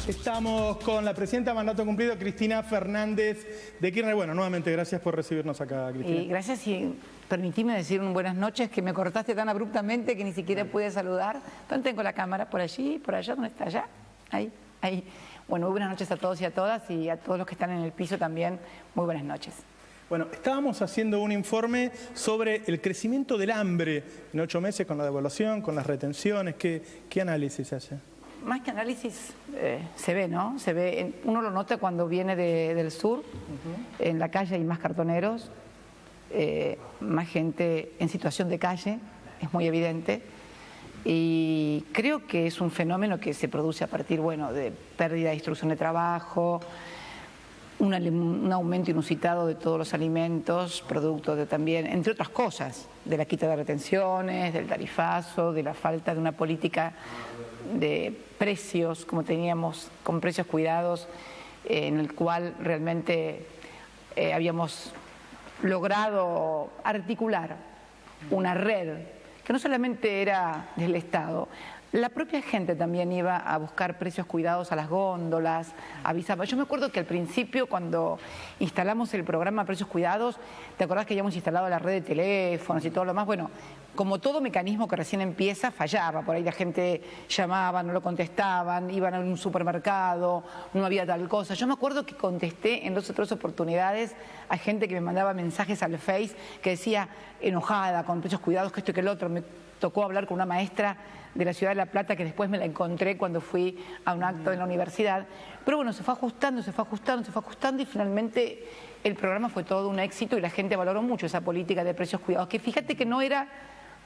Estamos con la presidenta de mandato cumplido, Cristina Fernández de Kirchner. Bueno, nuevamente, gracias por recibirnos acá, Cristina. Gracias y permitime decir un buenas noches, que me cortaste tan abruptamente que ni siquiera pude saludar. ¿Dónde tengo la cámara? ¿Por allí? ¿Por allá? ¿Dónde está? ¿Allá? Ahí, ahí. Bueno, muy buenas noches a todos y a todas, y a todos los que están en el piso también, muy buenas noches. Bueno, estábamos haciendo un informe sobre el crecimiento del hambre en 8 meses con la devaluación, con las retenciones. ¿Qué análisis se hace? Más que análisis, se ve, ¿no? Se ve, uno lo nota cuando viene del sur, en la calle hay más cartoneros, más gente en situación de calle, es muy evidente, y creo que es un fenómeno que se produce a partir, bueno, de pérdida de instrucción de trabajo, un aumento inusitado de todos los alimentos, producto de también, entre otras cosas, de la quita de retenciones, del tarifazo, de la falta de una política de precios, como teníamos, con precios cuidados, en el cual realmente habíamos logrado articular una red que no solamente era del Estado. La propia gente también iba a buscar precios cuidados a las góndolas, avisaba. Yo me acuerdo que al principio, cuando instalamos el programa Precios Cuidados, ¿te acordás que habíamos instalado la red de teléfonos y todo lo más? Bueno, como todo mecanismo que recién empieza, fallaba. Por ahí la gente llamaba, no lo contestaban, iban a un supermercado, no había tal cosa. Yo me acuerdo que contesté en 2 o 3 oportunidades a gente que me mandaba mensajes al Face que decía, enojada, con Precios Cuidados, que esto y que el otro. Me tocó hablar con una maestra de la ciudad de La Plata, que después me la encontré cuando fui a un acto en la universidad. Pero bueno, se fue ajustando, se fue ajustando, se fue ajustando, y finalmente el programa fue todo un éxito y la gente valoró mucho esa política de precios cuidados, que fíjate que no era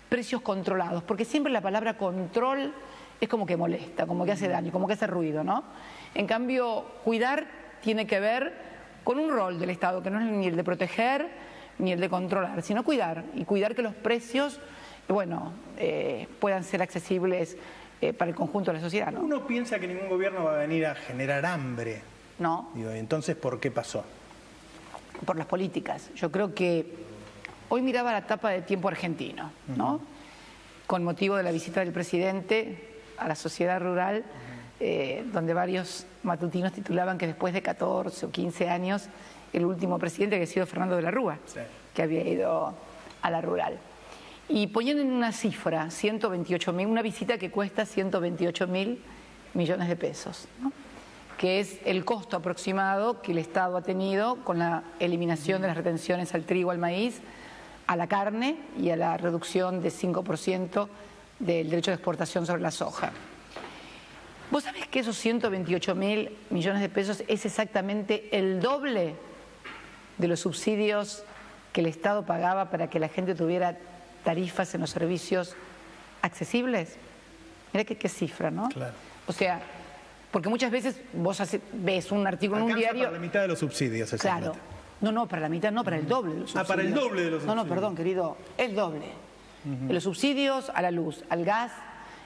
precios controlados, porque siempre la palabra control es como que molesta, como que hace daño, como que hace ruido, ¿no? En cambio, cuidar tiene que ver con un rol del Estado, que no es ni el de proteger ni el de controlar, sino cuidar, y cuidar que los precios, bueno, puedan ser accesibles para el conjunto de la sociedad, ¿no? Uno piensa que ningún gobierno va a venir a generar hambre. No. Digo, entonces, ¿por qué pasó? Por las políticas. Yo creo que hoy miraba la etapa de Tiempo Argentino, ¿no? Con motivo de la visita del presidente a la sociedad rural, donde varios matutinos titulaban que después de 14 o 15 años, el último presidente había sido Fernando de la Rúa, sí, que había ido a la rural. Y ponían en una cifra, 128.000, una visita que cuesta 128.000 millones de pesos, ¿no? Que es el costo aproximado que el Estado ha tenido con la eliminación de las retenciones al trigo, al maíz, a la carne y a la reducción de 5% del derecho de exportación sobre la soja. ¿Vos sabés que esos 128.000 millones de pesos es exactamente el doble de los subsidios que el Estado pagaba para que la gente tuviera tarifas en los servicios accesibles? Mira qué cifra, ¿no? Claro. O sea, porque muchas veces vos ves un artículo en un diario... para la mitad de los subsidios, claro. No, para la mitad no, para el doble de los subsidios. Ah, para el doble de los subsidios. No, perdón, querido, el doble. Los subsidios a la luz, al gas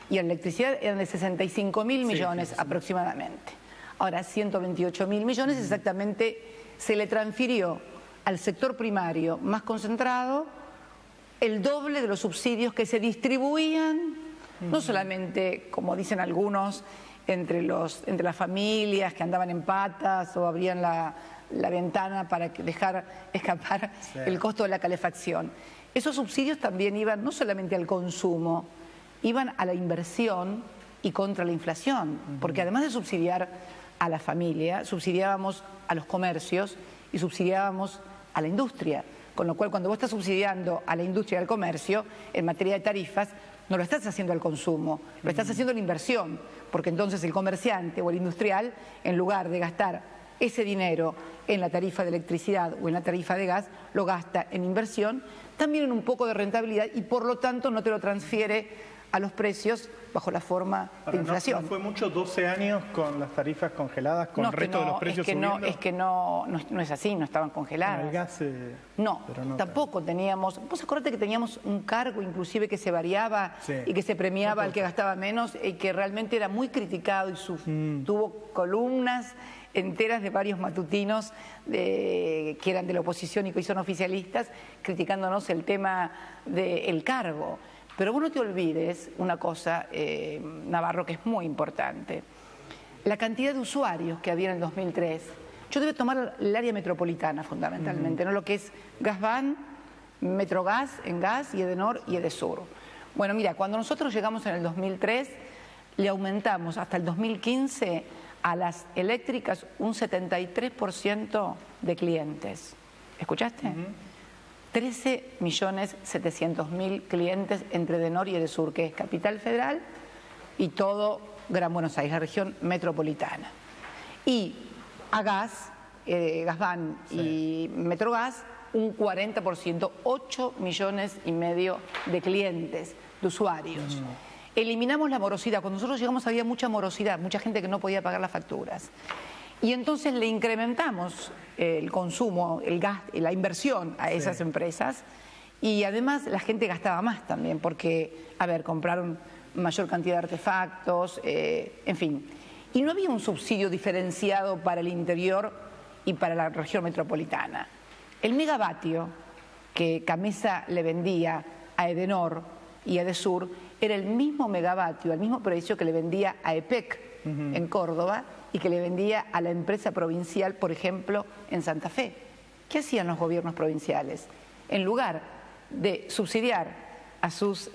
y a la electricidad eran de 65.000 millones aproximadamente. Ahora, 128.000 millones exactamente se le transfirió al sector primario más concentrado el doble de los subsidios que se distribuían, no solamente, como dicen algunos, entre las familias que andaban en patas o abrían la ventana para dejar escapar el costo de la calefacción. Esos subsidios también iban no solamente al consumo, iban a la inversión y contra la inflación, porque además de subsidiar a la familia, subsidiábamos a los comercios y subsidiábamos a la industria. Con lo cual, cuando vos estás subsidiando a la industria y al comercio, en materia de tarifas, no lo estás haciendo al consumo, lo estás haciendo a la inversión, porque entonces el comerciante o el industrial, en lugar de gastar ese dinero en la tarifa de electricidad o en la tarifa de gas, lo gasta en inversión, también en un poco de rentabilidad, y por lo tanto no te lo transfiere a los precios bajo la forma de inflación. ¿No fue mucho 12 años con las tarifas congeladas, con el resto de los precios subiendo? Es que no es así, no estaban congeladas. El gas, no, tampoco teníamos... Vos acordate que teníamos un cargo inclusive que se variaba y que se premiaba al que gastaba menos, y que realmente era muy criticado y tuvo columnas enteras de varios matutinos que eran de la oposición y que hoy son oficialistas, criticándonos el tema del cargo. Pero vos no te olvides una cosa, Navarro, que es muy importante. la cantidad de usuarios que había en el 2003. Yo debo tomar el área metropolitana fundamentalmente, ¿no? Lo que es Gasban, Metrogas en gas y Edenor y Edesur. Bueno, mira, cuando nosotros llegamos en el 2003, le aumentamos hasta el 2015 a las eléctricas un 73% de clientes. ¿Escuchaste? 13.700.000 clientes entre Edenor y Edesur, que es Capital Federal y todo Gran Buenos Aires, la región metropolitana. Y a gas, Gasban y Metrogas, un 40%, 8,5 millones de clientes, de usuarios. Eliminamos la morosidad. Cuando nosotros llegamos había mucha morosidad, mucha gente que no podía pagar las facturas. Y entonces le incrementamos el consumo, el gas, la inversión a esas empresas. Y además la gente gastaba más también, porque, a ver, compraron mayor cantidad de artefactos, en fin. Y no había un subsidio diferenciado para el interior y para la región metropolitana. El megavatio que Camesa le vendía a Edenor y a Edesur era el mismo megavatio, al mismo precio que le vendía a EPEC en Córdoba y que le vendía a la empresa provincial, por ejemplo, en Santa Fe. ¿Qué hacían los gobiernos provinciales? En lugar de subsidiar a sus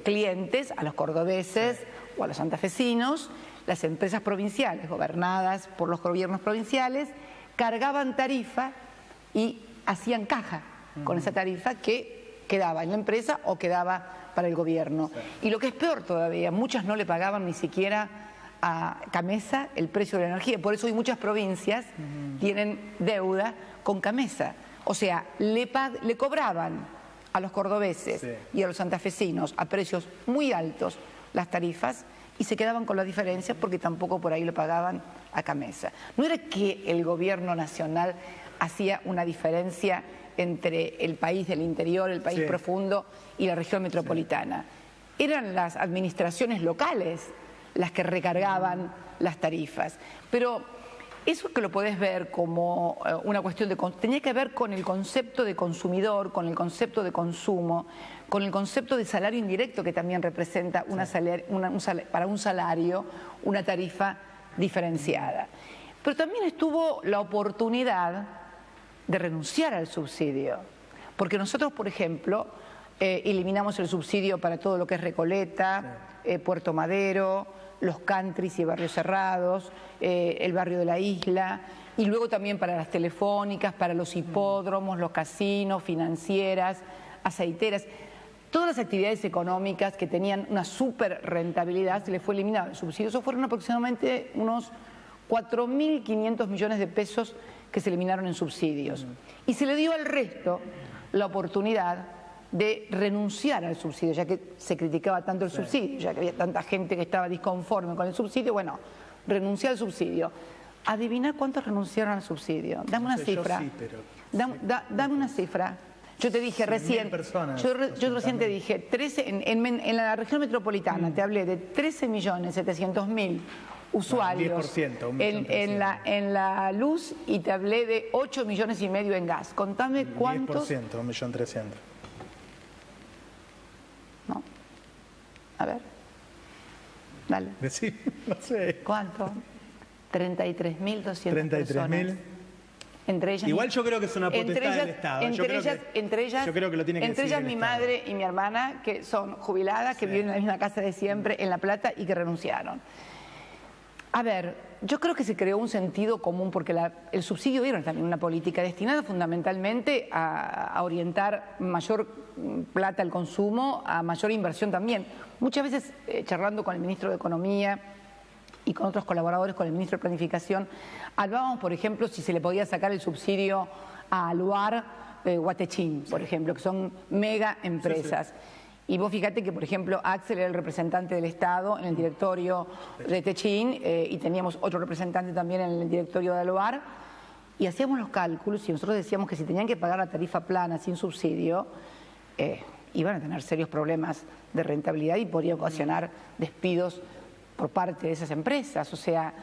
clientes, a los cordobeses o a los santafesinos, las empresas provinciales gobernadas por los gobiernos provinciales cargaban tarifa y hacían caja con esa tarifa que quedaba en la empresa o quedaba para el gobierno. Y lo que es peor todavía, muchas no le pagaban ni siquiera a Camesa el precio de la energía. Por eso hoy muchas provincias tienen deuda con Camesa. O sea, le cobraban a los cordobeses y a los santafesinos a precios muy altos las tarifas y se quedaban con las diferencias porque tampoco por ahí le pagaban a Camesa. No era que el gobierno nacional hacía una diferencia entre el país del interior, el país profundo y la región metropolitana. Eran las administraciones locales las que recargaban las tarifas. Pero eso que lo podés ver como una cuestión de... tenía que ver con el concepto de consumidor, con el concepto de consumo, con el concepto de salario indirecto que también representa para un salario una tarifa diferenciada. Pero también estuvo la oportunidad de renunciar al subsidio, porque nosotros, por ejemplo, eliminamos el subsidio para todo lo que es Recoleta, Puerto Madero, los countries y barrios cerrados, el barrio de la isla, y luego también para las telefónicas, para los hipódromos, los casinos, financieras, aceiteras. Todas las actividades económicas que tenían una súper rentabilidad se les fue eliminado el subsidio. Eso fueron aproximadamente unos 4.500 millones de pesos que se eliminaron en subsidios. Y se le dio al resto la oportunidad de renunciar al subsidio, ya que se criticaba tanto el subsidio, ya que había tanta gente que estaba disconforme con el subsidio. Bueno, renunciar al subsidio. Adivina cuántos renunciaron al subsidio. Dame una cifra. Dame una cifra. Yo te dije recién, yo recién te dije, 13, en la región metropolitana te hablé de 13.700.000 usuarios en la luz y te hablé de 8,5 millones en gas. Contame cuántos... 10%, 1.300.000. No. A ver. Dale. Sí, no sé. ¿Cuánto? 33.200 personas. Entre ellas, igual yo creo que es una potestad del Estado. Entre ellas mi madre y mi hermana, que son jubiladas, que viven en la misma casa de siempre, en La Plata, y que renunciaron. A ver, yo creo que se creó un sentido común porque el subsidio era también una política destinada fundamentalmente a orientar mayor plata al consumo, a mayor inversión también. Muchas veces charlando con el ministro de Economía y con otros colaboradores, con el ministro de Planificación, hablábamos, por ejemplo, si se le podía sacar el subsidio a Aluar, Guatechín, por ejemplo, que son mega empresas. Y vos fíjate que, por ejemplo, Axel era el representante del Estado en el directorio de Techín y teníamos otro representante también en el directorio de Aluar, y hacíamos los cálculos y nosotros decíamos que si tenían que pagar la tarifa plana sin subsidio, iban a tener serios problemas de rentabilidad y podría ocasionar despidos por parte de esas empresas. O sea,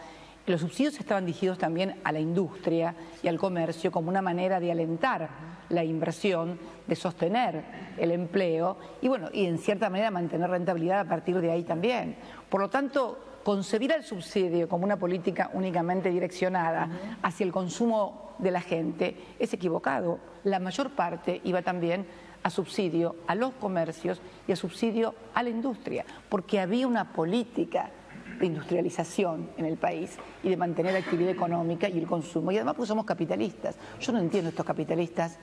los subsidios estaban dirigidos también a la industria y al comercio como una manera de alentar la inversión, de sostener el empleo y, bueno, y en cierta manera mantener rentabilidad a partir de ahí también. Por lo tanto, concebir al subsidio como una política únicamente direccionada hacia el consumo de la gente es equivocado. La mayor parte iba también a subsidio a los comercios y a subsidio a la industria, porque había una política de industrialización en el país y de mantener la actividad económica y el consumo. Y además porque somos capitalistas. Yo no entiendo estos capitalistas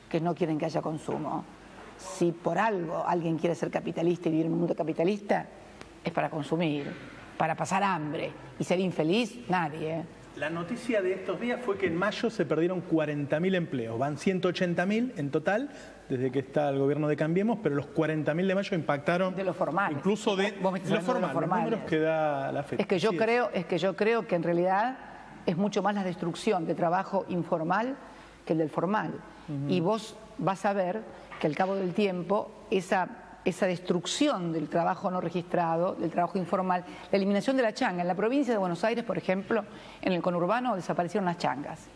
que no quieren que haya consumo. Si por algo alguien quiere ser capitalista y vivir en un mundo capitalista, es para consumir, para pasar hambre y ser infeliz, nadie. La noticia de estos días fue que en mayo se perdieron 40.000 empleos. Van 180.000 en total desde que está el gobierno de Cambiemos, pero los 40.000 de mayo impactaron de los formales. Incluso de los formales, los números que da la fecha. Es que yo creo que en realidad es mucho más la destrucción de trabajo informal que el del formal. Y vos vas a ver que al cabo del tiempo esa destrucción del trabajo no registrado, del trabajo informal, la eliminación de la changa. En la provincia de Buenos Aires, por ejemplo, en el conurbano desaparecieron las changas.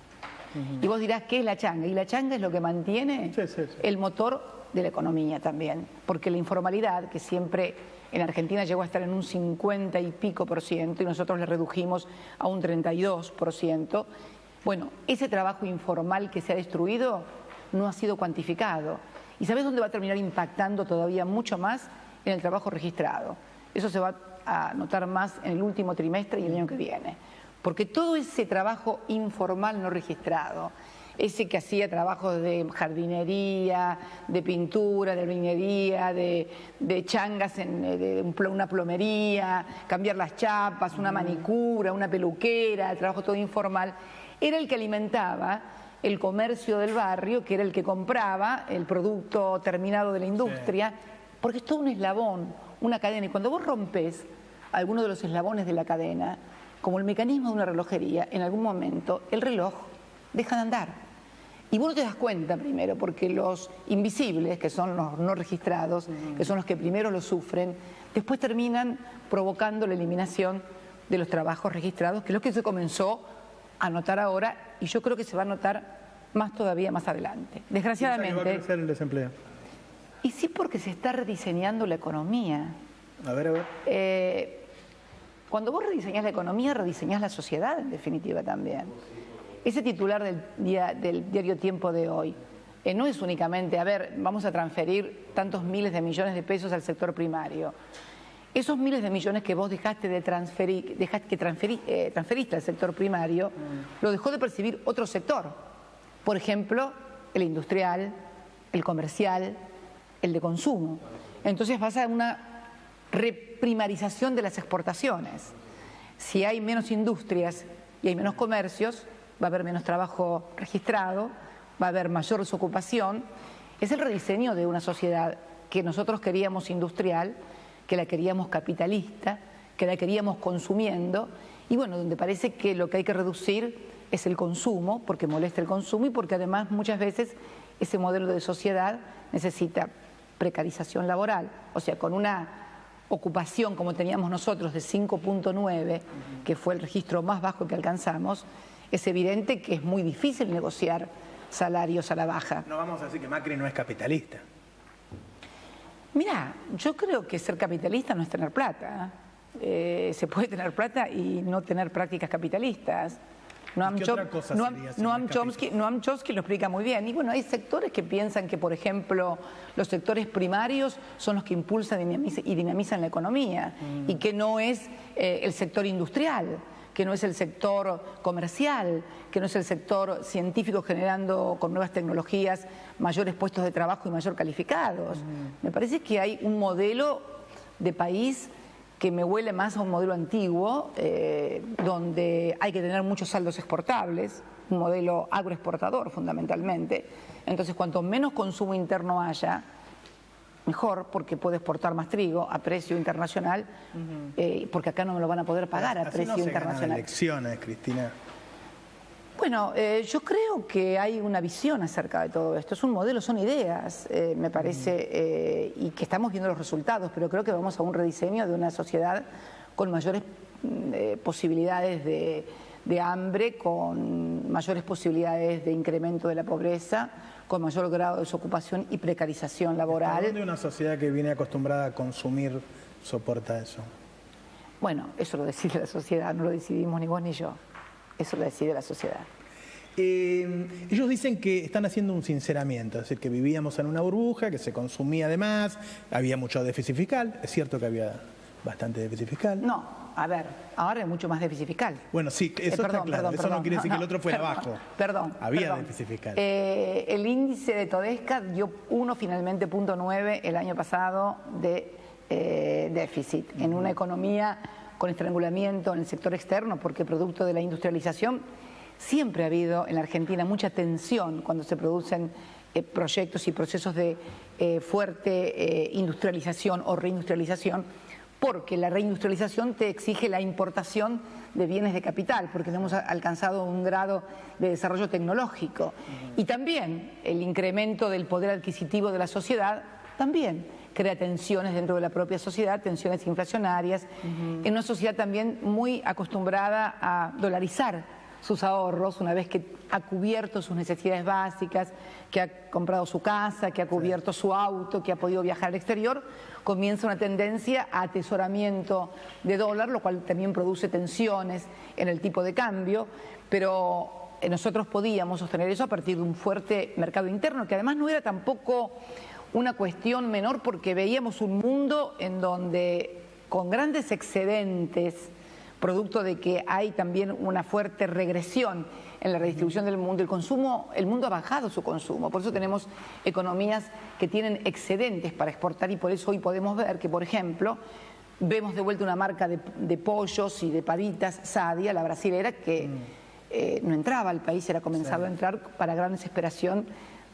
Y vos dirás, ¿qué es la changa? Y la changa es lo que mantiene el motor de la economía también. Porque la informalidad, que siempre en Argentina llegó a estar en un 50 y pico % y nosotros le redujimos a un 32%, bueno, ese trabajo informal que se ha destruido no ha sido cuantificado. ¿Y sabés dónde va a terminar impactando todavía mucho más? En el trabajo registrado. Eso se va a notar más en el último trimestre y el año que viene. Porque todo ese trabajo informal no registrado, ese que hacía trabajos de jardinería, de pintura, de albañilería, de changas, de una plomería, cambiar las chapas, una manicura, una peluquera, el trabajo todo informal, era el que alimentaba el comercio del barrio, que era el que compraba el producto terminado de la industria, porque es todo un eslabón, una cadena. Y cuando vos rompés alguno de los eslabones de la cadena, como el mecanismo de una relojería, en algún momento el reloj deja de andar. Y vos no te das cuenta primero, porque los invisibles, que son los no registrados, que son los que primero lo sufren, después terminan provocando la eliminación de los trabajos registrados, que es lo que se comenzó a notar ahora, y yo creo que se va a notar más todavía más adelante. Desgraciadamente. ¿Va a crecer el desempleo? Y sí, porque se está rediseñando la economía. A ver. Cuando vos rediseñás la economía, rediseñás la sociedad, en definitiva, también. Ese titular del diario Tiempo de hoy no es únicamente, a ver, vamos a transferir tantos miles de millones de pesos al sector primario. Esos miles de millones que vos dejaste de transferir, transferiste al sector primario, lo dejó de percibir otro sector. Por ejemplo, el industrial, el comercial, el de consumo. Entonces pasa a una reprimarización de las exportaciones. Si hay menos industrias y hay menos comercios, va a haber menos trabajo registrado, va a haber mayor desocupación. Es el rediseño de una sociedad que nosotros queríamos industrial, que la queríamos capitalista, que la queríamos consumiendo, y bueno, donde parece que lo que hay que reducir es el consumo, porque molesta el consumo y porque además muchas veces ese modelo de sociedad necesita precarización laboral, o sea, con una ocupación como teníamos nosotros de 5.9, que fue el registro más bajo que alcanzamos, es evidente que es muy difícil negociar salarios a la baja. No vamos a decir que Macri no es capitalista. Mirá, yo creo que ser capitalista no es tener plata. Se puede tener plata y no tener prácticas capitalistas. Noam Chomsky lo explica muy bien. Y bueno, hay sectores que piensan que, por ejemplo, los sectores primarios son los que impulsan y dinamizan la economía y que no es el sector industrial, que no es el sector comercial, que no es el sector científico generando con nuevas tecnologías mayores puestos de trabajo y mayor calificados. Me parece que hay un modelo de país que me huele más a un modelo antiguo, donde hay que tener muchos saldos exportables, un modelo agroexportador fundamentalmente. Entonces, cuanto menos consumo interno haya, mejor, porque puede exportar más trigo a precio internacional, porque acá no me lo van a poder pagar a precio internacional. Se ganan elecciones, Cristina. Bueno, yo creo que hay una visión acerca de todo esto. Es un modelo, son ideas, me parece, y que estamos viendo los resultados, pero creo que vamos a un rediseño de una sociedad con mayores posibilidades de hambre, con mayores posibilidades de incremento de la pobreza, con mayor grado de desocupación y precarización laboral. ¿Hasta dónde una sociedad que viene acostumbrada a consumir soporta eso? Bueno, eso lo decide la sociedad, no lo decidimos ni vos ni yo. Eso lo decide la sociedad. Ellos dicen que están haciendo un sinceramiento, es decir, que vivíamos en una burbuja, que se consumía de más, había mucho déficit fiscal. Es cierto que había bastante déficit fiscal. No, a ver, ahora hay mucho más déficit fiscal. Bueno, sí, eso está claro. Eso no quiere decir que el otro fuera bajo. Había déficit fiscal. El índice de Todesca dio finalmente 0,9 el año pasado de déficit en una economía con estrangulamiento en el sector externo, porque producto de la industrialización siempre ha habido en la Argentina mucha tensión cuando se producen proyectos y procesos de fuerte industrialización o reindustrialización, porque la reindustrialización te exige la importación de bienes de capital, porque no hemos alcanzado un grado de desarrollo tecnológico. Y también el incremento del poder adquisitivo de la sociedad también crea tensiones dentro de la propia sociedad, tensiones inflacionarias, en una sociedad también muy acostumbrada a dolarizar sus ahorros una vez que ha cubierto sus necesidades básicas, que ha comprado su casa, que ha cubierto su auto, que ha podido viajar al exterior, comienza una tendencia a atesoramiento de dólar, lo cual también produce tensiones en el tipo de cambio, pero nosotros podíamos sostener eso a partir de un fuerte mercado interno, que además no era tampoco una cuestión menor, porque veíamos un mundo en donde con grandes excedentes, producto de que hay también una fuerte regresión en la redistribución del mundo, el mundo ha bajado su consumo, por eso tenemos economías que tienen excedentes para exportar, y por eso hoy podemos ver que, por ejemplo, vemos de vuelta una marca de pollos y de pavitas, Sadia, la brasilera, que no entraba al país, era comenzado a entrar para gran desesperación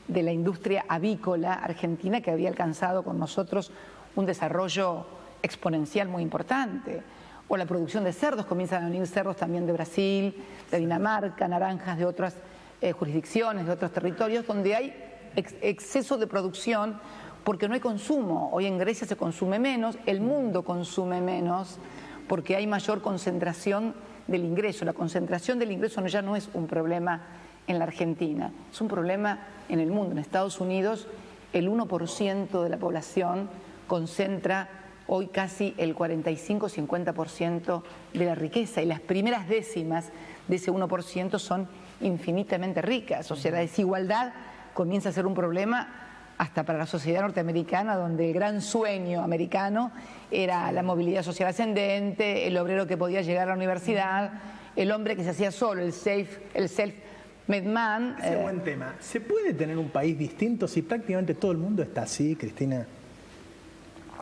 de la industria avícola argentina, que había alcanzado con nosotros un desarrollo exponencial muy importante. O la producción de cerdos, comienzan a venir cerdos también de Brasil, de Dinamarca, naranjas de otras jurisdicciones, de otros territorios, donde hay exceso de producción porque no hay consumo. Hoy en Grecia se consume menos, el mundo consume menos, porque hay mayor concentración del ingreso. La concentración del ingreso ya no es un problema en la Argentina, es un problema en el mundo. En Estados Unidos el 1% de la población concentra hoy casi el 45-50% de la riqueza, y las primeras décimas de ese 1% son infinitamente ricas. O sea, la desigualdad comienza a ser un problema hasta para la sociedad norteamericana, donde el gran sueño americano era la movilidad social ascendente, el obrero que podía llegar a la universidad, el hombre que se hacía solo, el self-made man. Ese buen tema. ¿Se puede tener un país distinto si prácticamente todo el mundo está así, Cristina?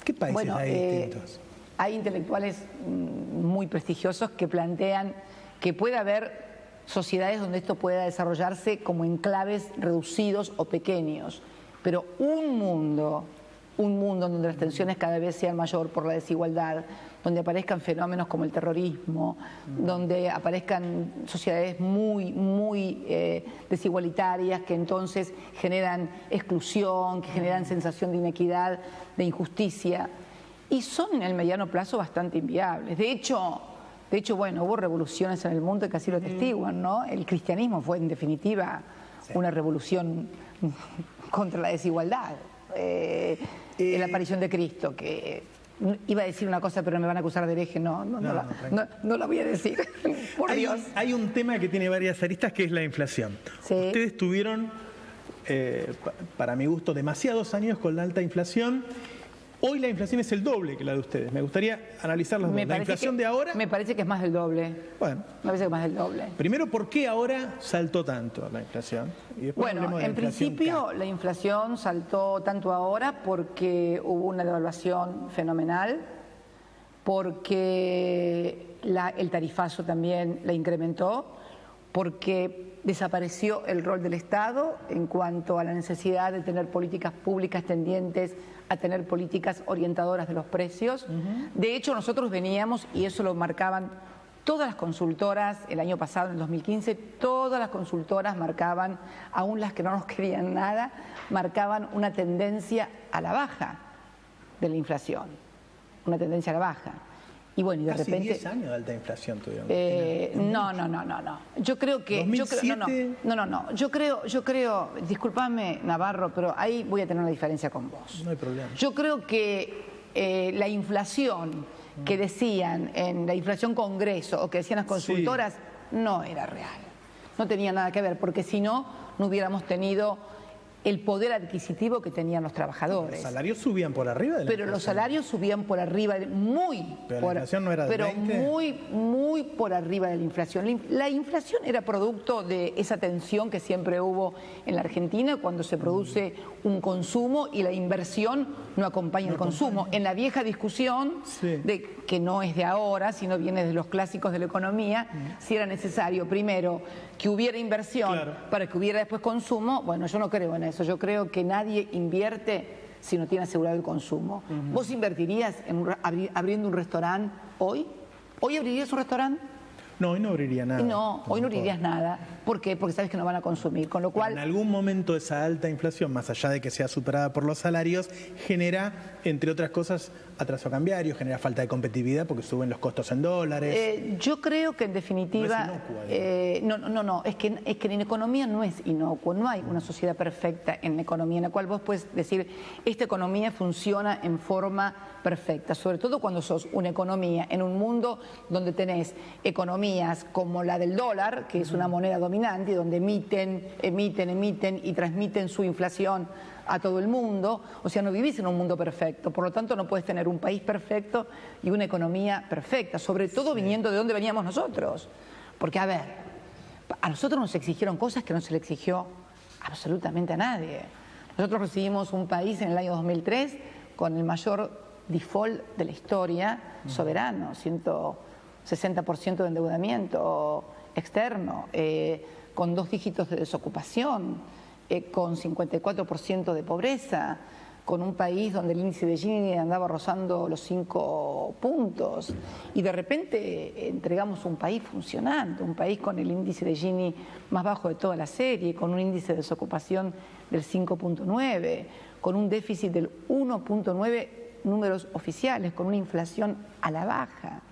¿Qué países hay distintos? Hay intelectuales muy prestigiosos que plantean que puede haber sociedades donde esto pueda desarrollarse como enclaves reducidos o pequeños, pero un mundo donde las tensiones cada vez sean mayor por la desigualdad, donde aparezcan fenómenos como el terrorismo, donde aparezcan sociedades muy desigualitarias, que entonces generan exclusión, que generan sensación de inequidad, de injusticia, y son en el mediano plazo bastante inviables. De hecho, bueno, hubo revoluciones en el mundo que así lo atestiguan, ¿no? El cristianismo fue en definitiva una revolución contra la desigualdad. La aparición de Cristo, que iba a decir una cosa pero me van a acusar de hereje, no la voy a decir, por Dios. Hay un tema que tiene varias aristas, que es la inflación. Sí. Ustedes tuvieron, para mi gusto, demasiados años con la alta inflación. Hoy la inflación es el doble que la de ustedes. Me gustaría analizar las dos. La inflación de ahora... Me parece que es más del doble. Bueno. Me parece que es más del doble. Primero, ¿por qué ahora saltó tanto la inflación? Y después bueno, en principio la inflación saltó tanto ahora porque hubo una devaluación fenomenal, porque el tarifazo también la incrementó, porque desapareció el rol del Estado en cuanto a la necesidad de tener políticas públicas tendientes a tener políticas orientadoras de los precios. De hecho, nosotros veníamos, y eso lo marcaban todas las consultoras el año pasado, en el 2015, todas las consultoras marcaban, aún las que no nos querían nada, marcaban una tendencia a la baja de la inflación, una tendencia a la baja. Y bueno, y de repente... 10 años de alta inflación tuvieron. No. Yo creo que... 2007... Yo creo, discúlpame, Navarro, pero ahí voy a tener una diferencia con vos. No hay problema. Yo creo que la inflación que decían en la inflación Congreso o que decían las consultoras, no era real. No tenía nada que ver, porque si no, no hubiéramos tenido el poder adquisitivo que tenían los trabajadores. Los salarios subían por arriba de la inflación. Los salarios subían por arriba, pero la inflación no era de 20. muy por arriba de la inflación. La inflación era producto de esa tensión que siempre hubo en la Argentina cuando se produce un consumo y la inversión no acompaña el consumo. En la vieja discusión, que no es de ahora, sino viene de los clásicos de la economía, si era necesario primero que hubiera inversión para que hubiera después consumo. Bueno, yo no creo en eso. Yo creo que nadie invierte si no tiene asegurado el consumo. ¿Vos invertirías en abriendo un restaurante hoy? ¿Hoy abrirías un restaurante? No, hoy no abriría nada. No, hoy no abrirías nada. ¿Por qué? Porque sabes que no van a consumir, con lo cual... En algún momento esa alta inflación, más allá de que sea superada por los salarios, genera, entre otras cosas, atraso cambiario, genera falta de competitividad porque suben los costos en dólares. Yo creo que en definitiva... No, es que en economía no es inocuo, no hay una sociedad perfecta en la economía en la cual vos puedes decir, esta economía funciona en forma perfecta, sobre todo cuando sos una economía en un mundo donde tenés economías como la del dólar, que es una moneda dominante, donde emiten y transmiten su inflación a todo el mundo. O sea, no vivís en un mundo perfecto, por lo tanto no puedes tener un país perfecto y una economía perfecta, sobre todo viniendo de donde veníamos nosotros. Porque, a ver, a nosotros nos exigieron cosas que no se le exigió absolutamente a nadie. Nosotros recibimos un país en el año 2003 con el mayor default de la historia soberano, 160% de endeudamiento externo, con 2 dígitos de desocupación, con 54% de pobreza, con un país donde el índice de Gini andaba rozando los 5 puntos, y de repente entregamos un país funcionando, un país con el índice de Gini más bajo de toda la serie, con un índice de desocupación del 5.9, con un déficit del 1.9 números oficiales, con una inflación a la baja.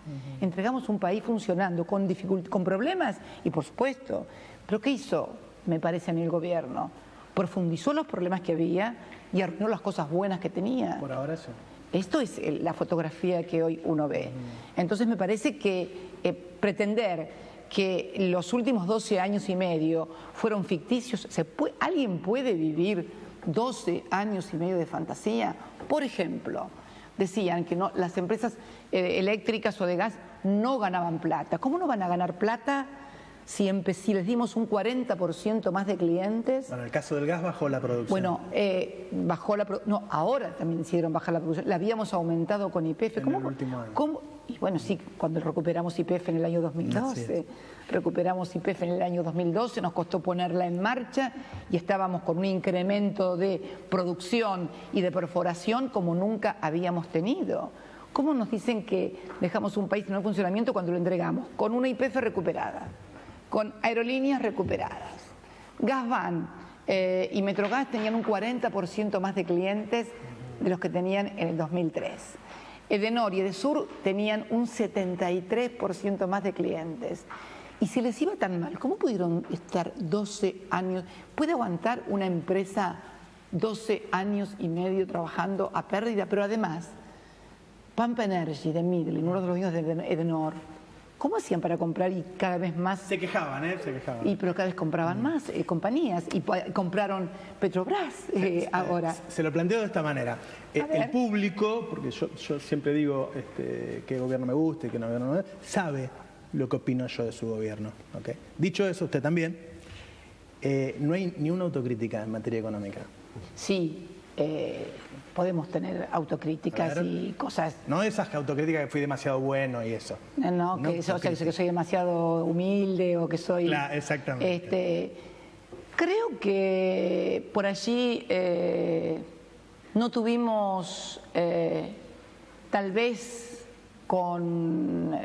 Entregamos un país funcionando, con problemas, y por supuesto. Pero ¿qué hizo, me parece a mí, el gobierno? Profundizó los problemas que había y arruinó las cosas buenas que tenía. Por ahora sí. Esto es la fotografía que hoy uno ve. Entonces me parece que pretender que los últimos 12 años y medio fueron ficticios, ¿alguien puede vivir 12 años y medio de fantasía? Por ejemplo, decían que no, las empresas eléctricas o de gas no ganaban plata. ¿Cómo no van a ganar plata si les dimos un 40% más de clientes? Bueno, en el caso del gas bajó la producción. Bueno, bajó la producción. No, ahora también hicieron bajar la producción. La habíamos aumentado con YPF. En el último año. Y bueno, sí, cuando recuperamos YPF en el año 2012. Recuperamos YPF en el año 2012, nos costó ponerla en marcha y estábamos con un incremento de producción y de perforación como nunca habíamos tenido. ¿Cómo nos dicen que dejamos un país en no funcionamiento cuando lo entregamos? Con una YPF recuperada, con aerolíneas recuperadas. Gasban y Metrogas tenían un 40% más de clientes de los que tenían en el 2003. Edenor y Edesur tenían un 73% más de clientes. Y si les iba tan mal, ¿cómo pudieron estar 12 años? ¿Puede aguantar una empresa 12 años y medio trabajando a pérdida? Pero además, Pampa Energy de Midland, uno de los dueños de Edenor, ¿cómo hacían para comprar y cada vez más? Se quejaban, Se quejaban. Pero cada vez compraban más compañías y compraron Petrobras ahora. Se lo planteo de esta manera. El público, porque yo siempre digo qué gobierno me gusta y qué gobierno no me gusta, sabe lo que opino yo de su gobierno. ¿Okay? Dicho eso, usted también, no hay ni una autocrítica en materia económica. Sí. Podemos tener autocríticas y cosas... No esas autocríticas que fui demasiado bueno y eso. No, que soy demasiado humilde o que soy... Claro, exactamente. Creo que por allí no tuvimos, tal vez con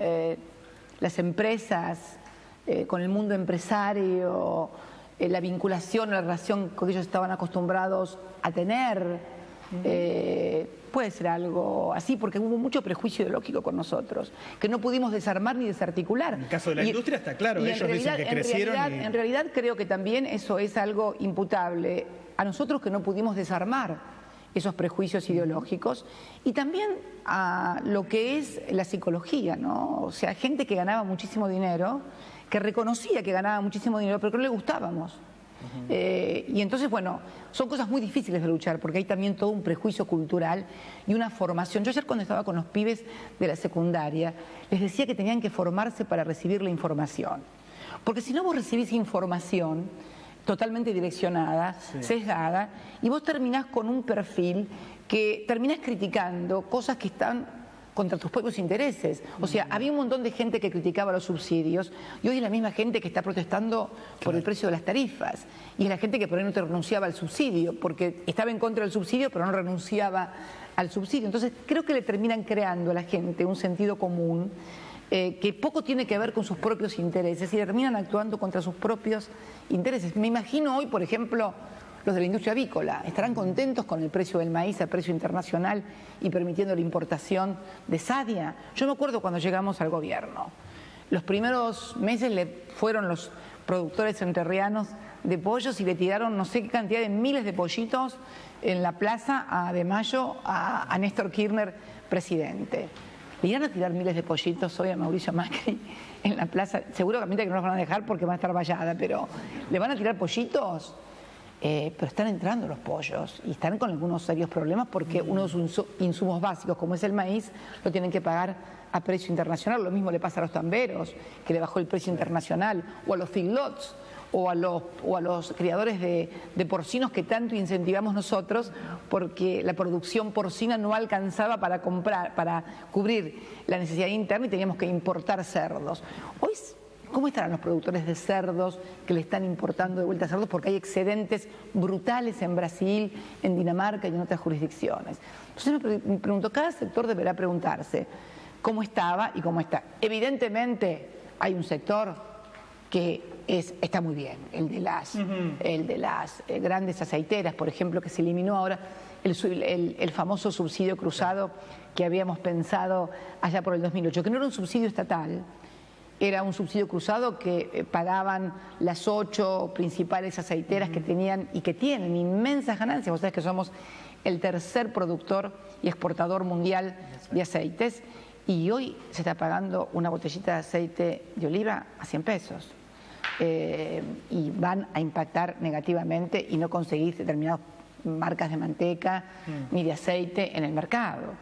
las empresas, con el mundo empresario, la vinculación, la relación que ellos estaban acostumbrados a tener. Puede ser algo así, porque hubo mucho prejuicio ideológico con nosotros, que no pudimos desarmar ni desarticular. En el caso de la industria está claro, ellos dicen que crecieron. En realidad creo que también eso es algo imputable a nosotros, que no pudimos desarmar esos prejuicios ideológicos, y también a lo que es la psicología, ¿no? O sea, gente que ganaba muchísimo dinero, que reconocía que ganaba muchísimo dinero, pero que no le gustábamos. Y entonces, bueno, son cosas muy difíciles de luchar, porque hay también todo un prejuicio cultural y una formación. Yo ayer, cuando estaba con los pibes de la secundaria, les decía que tenían que formarse para recibir la información, porque si no, vos recibís información totalmente direccionada, sesgada, y vos terminás con un perfil que terminás criticando cosas que están contra tus propios intereses. O sea, había un montón de gente que criticaba los subsidios, y hoy es la misma gente que está protestando por el precio de las tarifas, y es la gente que por ahí no te renunciaba al subsidio, porque estaba en contra del subsidio, pero no renunciaba al subsidio. Entonces, creo que le terminan creando a la gente un sentido común que poco tiene que ver con sus propios intereses, y terminan actuando contra sus propios intereses. Me imagino hoy, por ejemplo, los de la industria avícola estarán contentos con el precio del maíz a precio internacional y permitiendo la importación de Sadia. Yo me acuerdo cuando llegamos al gobierno, los primeros meses le fueron los productores entrerrianos de pollos y le tiraron no sé qué cantidad de miles de pollitos en la plaza de Mayo a Néstor Kirchner, presidente. Le irán a tirar miles de pollitos hoy a Mauricio Macri en la plaza. Seguramente que no los van a dejar porque van a estar vallada, pero ¿le van a tirar pollitos? Pero están entrando los pollos y están con algunos serios problemas, porque unos insumos básicos, como es el maíz, lo tienen que pagar a precio internacional. Lo mismo le pasa a los tamberos, que le bajó el precio internacional, o a los feedlots, o a los criadores de porcinos que tanto incentivamos nosotros, porque la producción porcina no alcanzaba para cubrir la necesidad interna y teníamos que importar cerdos. Hoy, ¿cómo estarán los productores de cerdos que le están importando de vuelta cerdos? Porque hay excedentes brutales en Brasil, en Dinamarca y en otras jurisdicciones. Entonces me pregunto, cada sector deberá preguntarse cómo estaba y cómo está. Evidentemente hay un sector que está muy bien, el de las grandes aceiteras, por ejemplo, que se eliminó ahora el famoso subsidio cruzado que habíamos pensado allá por el 2008, que no era un subsidio estatal. Era un subsidio cruzado que pagaban las 8 principales aceiteras que tenían y que tienen inmensas ganancias. Vos sabés que somos el tercer productor y exportador mundial de aceites, y hoy se está pagando una botellita de aceite de oliva a 100 pesos. Y van a impactar negativamente y no conseguir determinadas marcas de manteca ni de aceite en el mercado.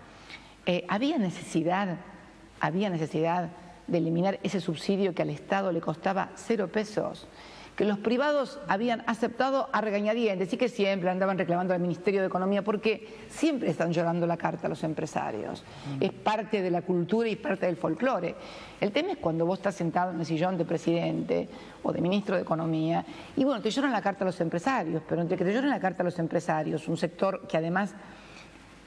Había necesidad de eliminar ese subsidio que al Estado le costaba 0 pesos, que los privados habían aceptado a regañadientes y que siempre andaban reclamando al Ministerio de Economía, porque siempre están llorando la carta a los empresarios. Es parte de la cultura y parte del folclore. El tema es cuando vos estás sentado en el sillón de presidente o de ministro de Economía y bueno, te lloran la carta a los empresarios, pero entre que te lloran la carta a los empresarios, un sector que además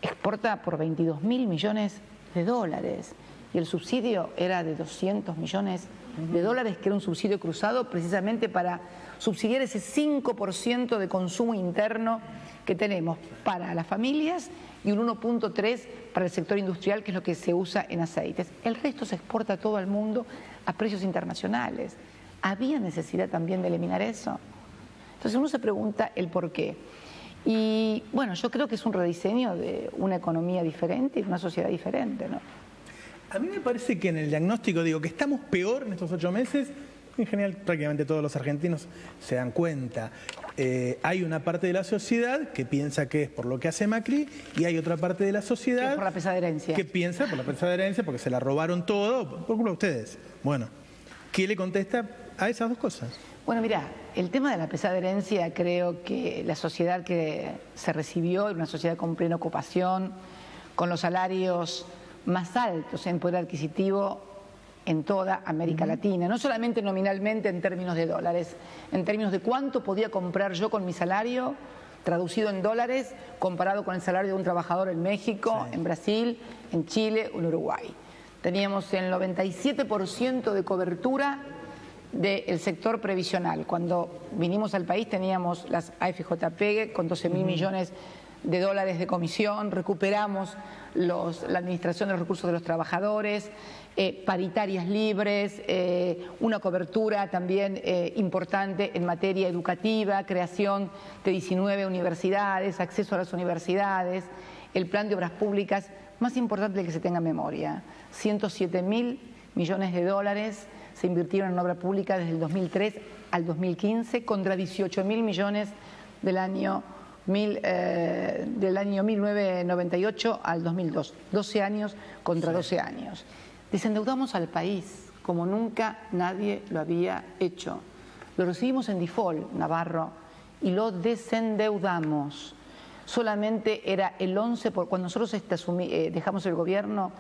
exporta por 22.000 millones de dólares, y el subsidio era de 200 millones de dólares, que era un subsidio cruzado precisamente para subsidiar ese 5% de consumo interno que tenemos para las familias y un 1.3% para el sector industrial, que es lo que se usa en aceites. El resto se exporta a todo el mundo a precios internacionales. ¿Había necesidad también de eliminar eso? Entonces uno se pregunta el por qué. Y bueno, yo creo que es un rediseño de una economía diferente y de una sociedad diferente, ¿no? A mí me parece que en el diagnóstico, digo, que estamos peor en estos 8 meses, en general prácticamente todos los argentinos se dan cuenta. Hay una parte de la sociedad que piensa que es por lo que hace Macri, y hay otra parte de la sociedad por la pesada herencia, que piensa por la pesada herencia, porque se la robaron todo, por culpa de ustedes. Bueno, ¿qué le contesta a esas dos cosas? Bueno, mira, el tema de la pesada herencia, creo que la sociedad que se recibió era una sociedad con plena ocupación, con los salarios más altos en poder adquisitivo en toda América Latina, no solamente nominalmente en términos de dólares, en términos de cuánto podía comprar yo con mi salario, traducido en dólares, comparado con el salario de un trabajador en México, en Brasil, en Chile o en Uruguay. Teníamos el 97% de cobertura del sector previsional. Cuando vinimos al país teníamos las AFJP con 12.000 millones de dólares de comisión, recuperamos la administración de los recursos de los trabajadores, paritarias libres, una cobertura también importante en materia educativa, creación de 19 universidades, acceso a las universidades, el plan de obras públicas más importante del que se tenga memoria, 107.000 millones de dólares se invirtieron en obra pública desde el 2003 al 2015 contra 18.000 millones del año 1998 al 2002, 12 años contra 12 años. Desendeudamos al país como nunca nadie lo había hecho. Lo recibimos en default, Navarro, y lo desendeudamos. Solamente era el 11%, cuando nosotros dejamos el gobierno,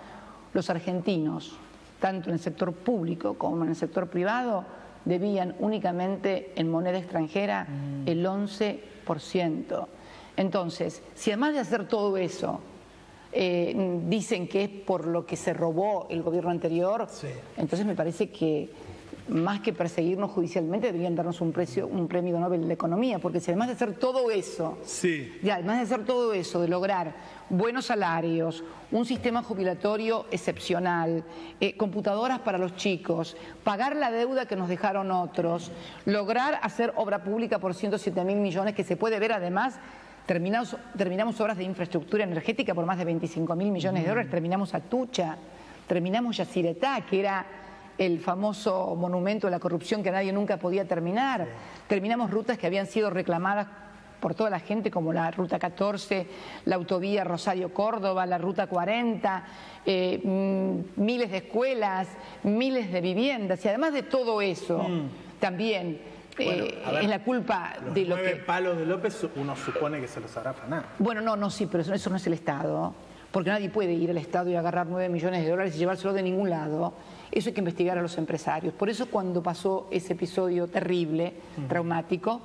los argentinos, tanto en el sector público como en el sector privado, debían únicamente en moneda extranjera el 11%. Entonces, si además de hacer todo eso, dicen que es por lo que se robó el gobierno anterior, sí, entonces me parece que más que perseguirnos judicialmente deberían darnos un premio Nobel de Economía, porque si además de hacer todo eso, sí, además de hacer todo eso, de lograr buenos salarios, un sistema jubilatorio excepcional, computadoras para los chicos, pagar la deuda que nos dejaron otros, lograr hacer obra pública por 107.000 millones, que se puede ver además. Terminamos obras de infraestructura energética por más de 25.000 millones de dólares, terminamos Atucha, terminamos Yacyretá, que era el famoso monumento de la corrupción que nadie nunca podía terminar, terminamos rutas que habían sido reclamadas por toda la gente, como la Ruta 14, la autovía Rosario-Córdoba, la Ruta 40, miles de escuelas, miles de viviendas, y además de todo eso, también... Bueno, ver, es la culpa de lo que... Los 9 palos de López uno supone que se los habrá afanado. Bueno, no, sí, pero eso no es el Estado, porque nadie puede ir al Estado y agarrar 9 millones de dólares y llevárselo de ningún lado. Eso hay que investigar a los empresarios. Por eso cuando pasó ese episodio terrible, traumático,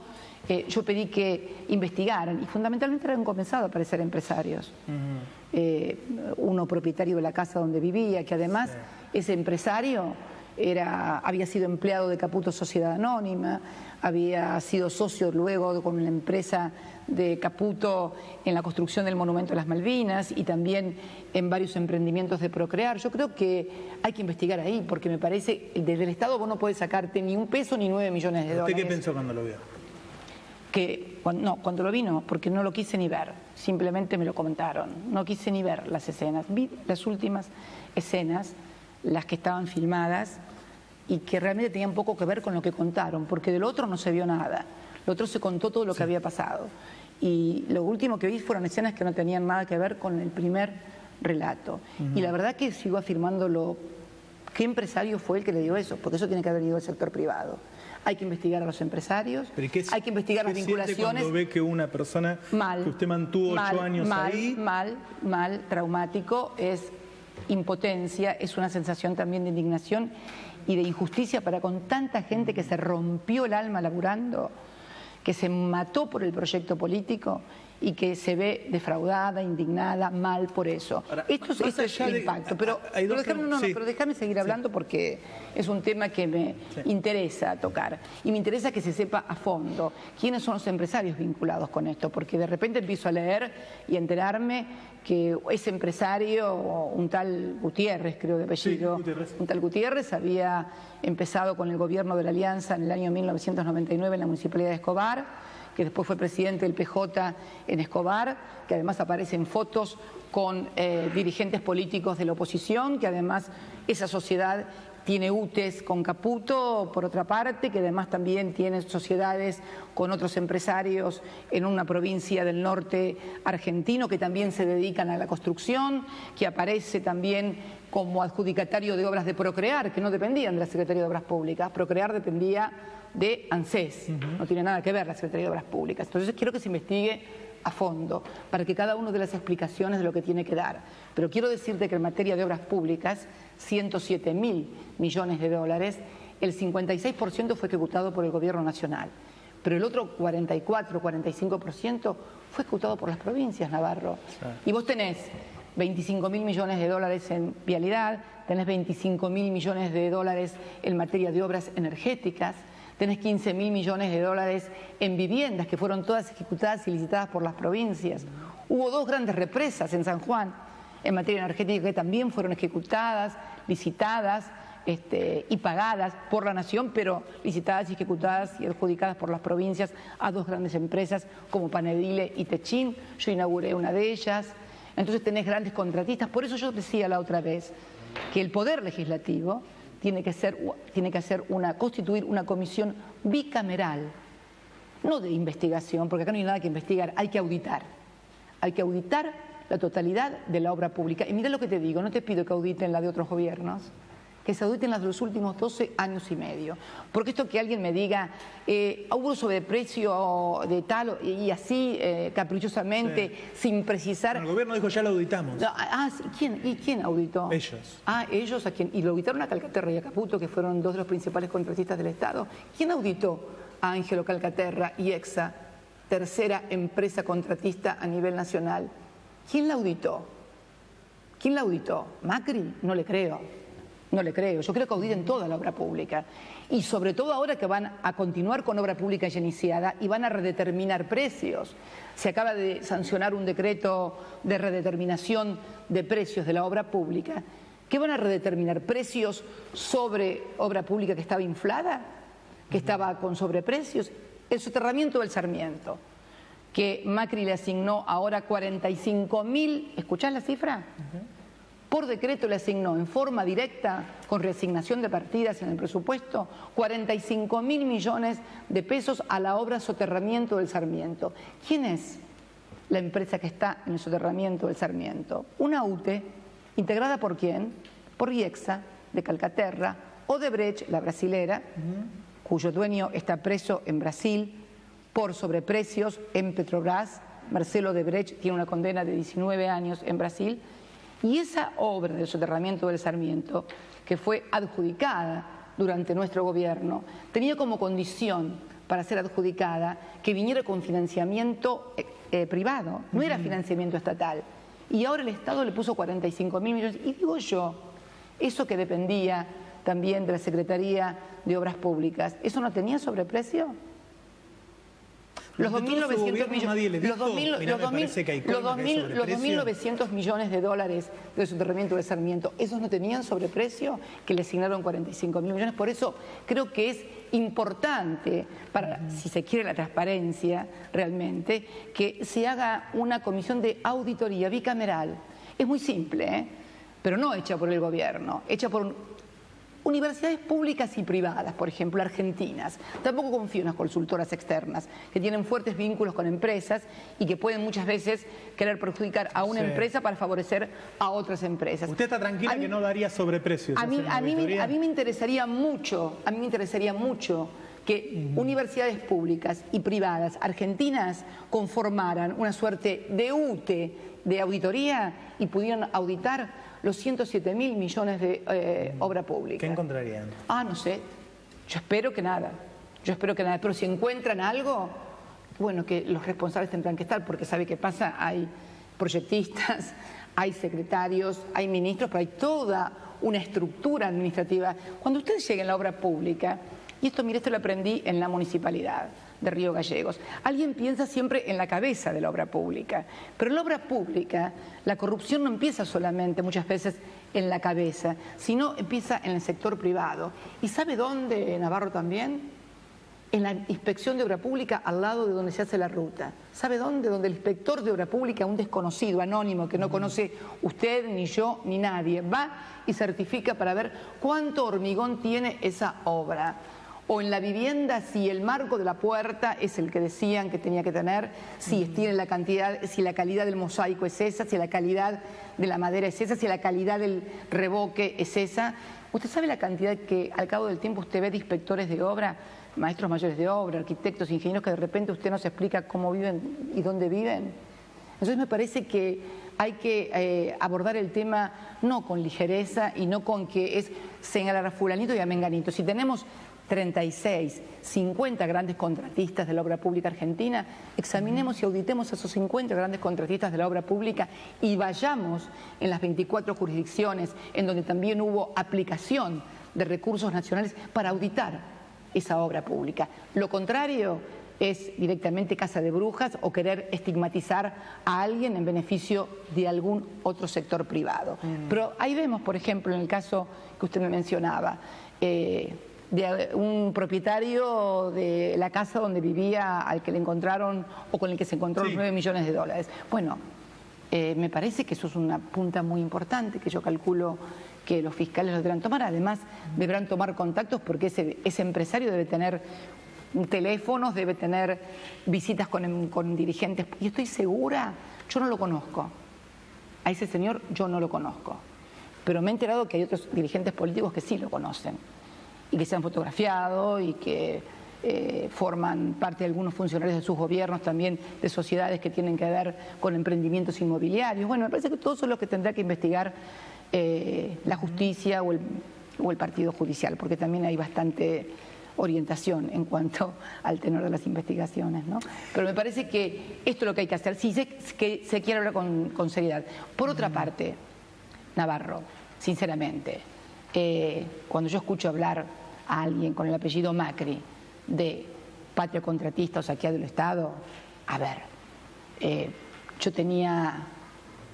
yo pedí que investigaran, y fundamentalmente eran comenzados a aparecer empresarios. Uno propietario de la casa donde vivía, que además ese empresario... había sido empleado de Caputo Sociedad Anónima, había sido socio luego con la empresa de Caputo en la construcción del Monumento a las Malvinas y también en varios emprendimientos de Procrear. Yo creo que hay que investigar ahí, porque me parece, desde el Estado vos no podés sacarte ni un peso ni 9 millones de dólares. ¿Usted qué pensó cuando lo vio? Cuando lo vi no, porque no lo quise ni ver, simplemente me lo comentaron, no quise ni ver las escenas, vi las últimas escenas, las que estaban filmadas y que realmente tenían poco que ver con lo que contaron, porque de lo otro no se vio nada, lo otro se contó todo lo que había pasado y lo último que vi fueron escenas que no tenían nada que ver con el primer relato. Y la verdad que sigo afirmándolo, ¿qué empresario fue el que le dio eso? Porque eso tiene que haber ido del sector privado. Hay que investigar a los empresarios, hay que investigar las vinculaciones. Cuando ve que una persona que usted mantuvo 8 años ahí... Mal, traumático, es impotencia, es una sensación también de indignación y de injusticia para con tanta gente que se rompió el alma laburando, que se mató por el proyecto político y que se ve defraudada, indignada, mal por eso. Ahora, esto es el impacto, pero déjame seguir hablando porque es un tema que me interesa tocar y me interesa que se sepa a fondo quiénes son los empresarios vinculados con esto, porque de repente empiezo a leer y a enterarme que ese empresario, un tal Gutiérrez, creo de apellido, un tal Gutiérrez había empezado con el gobierno de la Alianza en el año 1999 en la Municipalidad de Escobar, que después fue presidente del PJ en Escobar, que además aparecen fotos con dirigentes políticos de la oposición, que además esa sociedad tiene UTES con Caputo, por otra parte, que además también tiene sociedades con otros empresarios en una provincia del norte argentino que también se dedican a la construcción, que aparece también como adjudicatario de obras de Procrear, que no dependían de la Secretaría de Obras Públicas. Procrear dependía de ANSES, no tiene nada que ver la Secretaría de Obras Públicas. Entonces quiero que se investigue a fondo, para que cada uno dé las explicaciones de lo que tiene que dar. Pero quiero decirte que en materia de obras públicas, 107.000 millones de dólares, el 56% fue ejecutado por el gobierno nacional, pero el otro 44-45% fue ejecutado por las provincias, Navarro. Y vos tenés 25.000 millones de dólares en vialidad, tenés 25.000 millones de dólares en materia de obras energéticas, tenés 15.000 millones de dólares en viviendas que fueron todas ejecutadas y licitadas por las provincias. Hubo 2 grandes represas en San Juan en materia energética que también fueron ejecutadas, licitadas y pagadas por la nación, pero licitadas y ejecutadas y adjudicadas por las provincias a 2 grandes empresas como Panedile y Techin. Yo inauguré una de ellas. Entonces tenés grandes contratistas. Por eso yo decía la otra vez que el Poder Legislativo tiene que constituir una comisión bicameral, no de investigación, porque acá no hay nada que investigar, hay que auditar. Hay que auditar la totalidad de la obra pública. Y mira lo que te digo, no te pido que auditen la de otros gobiernos, que se auditen las de los últimos 12 años y medio. Porque esto que alguien me diga, hubo sobreprecio de tal y así caprichosamente, sin precisar. El gobierno dijo, ya lo auditamos. ¿Quién auditó? Ellos. Ellos a quién. Y lo auditaron a Calcaterra y a Caputo, que fueron 2 de los principales contratistas del Estado. ¿Quién auditó a Ángelo Calcaterra y EXA, tercera empresa contratista a nivel nacional? ¿Quién la auditó? ¿Quién la auditó? ¿Macri? No le creo. No le creo. Yo creo que auditen toda la obra pública. Y sobre todo ahora que van a continuar con obra pública ya iniciada y van a redeterminar precios. Se acaba de sancionar un decreto de redeterminación de precios de la obra pública. ¿Qué van a redeterminar? ¿Precios sobre obra pública que estaba inflada? ¿Que estaba con sobreprecios? El soterramiento del Sarmiento, que Macri le asignó ahora 45.000, ¿escuchás la cifra? Por decreto le asignó en forma directa, con reasignación de partidas en el presupuesto, 45.000 millones de pesos a la obra soterramiento del Sarmiento. ¿Quién es la empresa que está en el soterramiento del Sarmiento? Una UTE, integrada ¿por quién? Por IEXA, de Calcaterra, Odebrecht, la brasilera, cuyo dueño está preso en Brasil por sobreprecios en Petrobras. Marcelo Odebrecht tiene una condena de 19 años en Brasil. Y esa obra del soterramiento del Sarmiento, que fue adjudicada durante nuestro gobierno, tenía como condición para ser adjudicada que viniera con financiamiento privado, no era financiamiento estatal. Y ahora el Estado le puso 45.000 millones. Y digo yo, eso que dependía también de la Secretaría de Obras Públicas, ¿eso no tenía sobreprecio? Los 2.900 millones, los 2.900 millones de dólares del soterramiento del Sarmiento, ¿esos no tenían sobreprecio? Que le asignaron 45.000 millones. Por eso creo que es importante, para, si se quiere la transparencia realmente, que se haga una comisión de auditoría bicameral. Es muy simple, pero no hecha por el gobierno, hecha por universidades públicas y privadas, por ejemplo, argentinas. Tampoco confío en las consultoras externas, que tienen fuertes vínculos con empresas y que pueden muchas veces querer perjudicar a una empresa para favorecer a otras empresas. ¿Usted está tranquila que no daría sobreprecios? A mí me interesaría mucho, que universidades públicas y privadas argentinas conformaran una suerte de UTE de auditoría y pudieran auditar los 107.000 millones de obra pública. ¿Qué encontrarían? No sé. Yo espero que nada. Pero si encuentran algo, bueno, que los responsables tendrán que estar, porque ¿sabe qué pasa? Hay proyectistas, hay secretarios, hay ministros, pero hay toda una estructura administrativa. Cuando ustedes lleguen a la obra pública, y esto, mire, esto lo aprendí en la municipalidad de Río Gallegos. Alguien piensa siempre en la cabeza de la obra pública, pero en la obra pública la corrupción no empieza solamente muchas veces en la cabeza, sino empieza en el sector privado. ¿Y sabe dónde, Navarro, también? En la inspección de obra pública, al lado de donde se hace la ruta. ¿Sabe dónde? Donde el inspector de obra pública, un desconocido, anónimo, que no conoce usted, ni yo, ni nadie, va y certifica para ver cuánto hormigón tiene esa obra. O en la vivienda, si el marco de la puerta es el que decían que tenía que tener, si tiene la cantidad, si la calidad del mosaico es esa, si la calidad de la madera es esa, si la calidad del revoque es esa. ¿Usted sabe la cantidad que al cabo del tiempo usted ve de inspectores de obra, maestros mayores de obra, arquitectos, ingenieros, que de repente usted nos explica cómo viven y dónde viven? Entonces me parece que hay que abordar el tema no con ligereza y no con que es señalar a fulanito y a menganito. Si tenemos 36, 50 grandes contratistas de la obra pública argentina, examinemos y auditemos a esos 50 grandes contratistas de la obra pública y vayamos en las 24 jurisdicciones en donde también hubo aplicación de recursos nacionales para auditar esa obra pública. Lo contrario es directamente caza de brujas o querer estigmatizar a alguien en beneficio de algún otro sector privado. Pero ahí vemos, por ejemplo, en el caso que usted me mencionaba, de un propietario de la casa donde vivía, al que le encontraron o con el que se encontró los 9 millones de dólares. Bueno, me parece que eso es una punta muy importante que yo calculo que los fiscales lo deberán tomar. Además, deberán tomar contactos porque ese empresario debe tener teléfonos, debe tener visitas con dirigentes. Y estoy segura, yo no lo conozco. A ese señor yo no lo conozco. Pero me he enterado que hay otros dirigentes políticos que sí lo conocen y que se han fotografiado y que forman parte de algunos funcionarios de sus gobiernos, también de sociedades que tienen que ver con emprendimientos inmobiliarios. Bueno, me parece que todos son los que tendrá que investigar la justicia o el partido judicial, porque también hay bastante orientación en cuanto al tenor de las investigaciones, ¿no? Pero me parece que esto es lo que hay que hacer, si se quiere hablar con seriedad. Por otra parte, Navarro, sinceramente, cuando yo escucho hablar a alguien con el apellido Macri de patria contratista o saqueado del Estado, a ver, yo tenía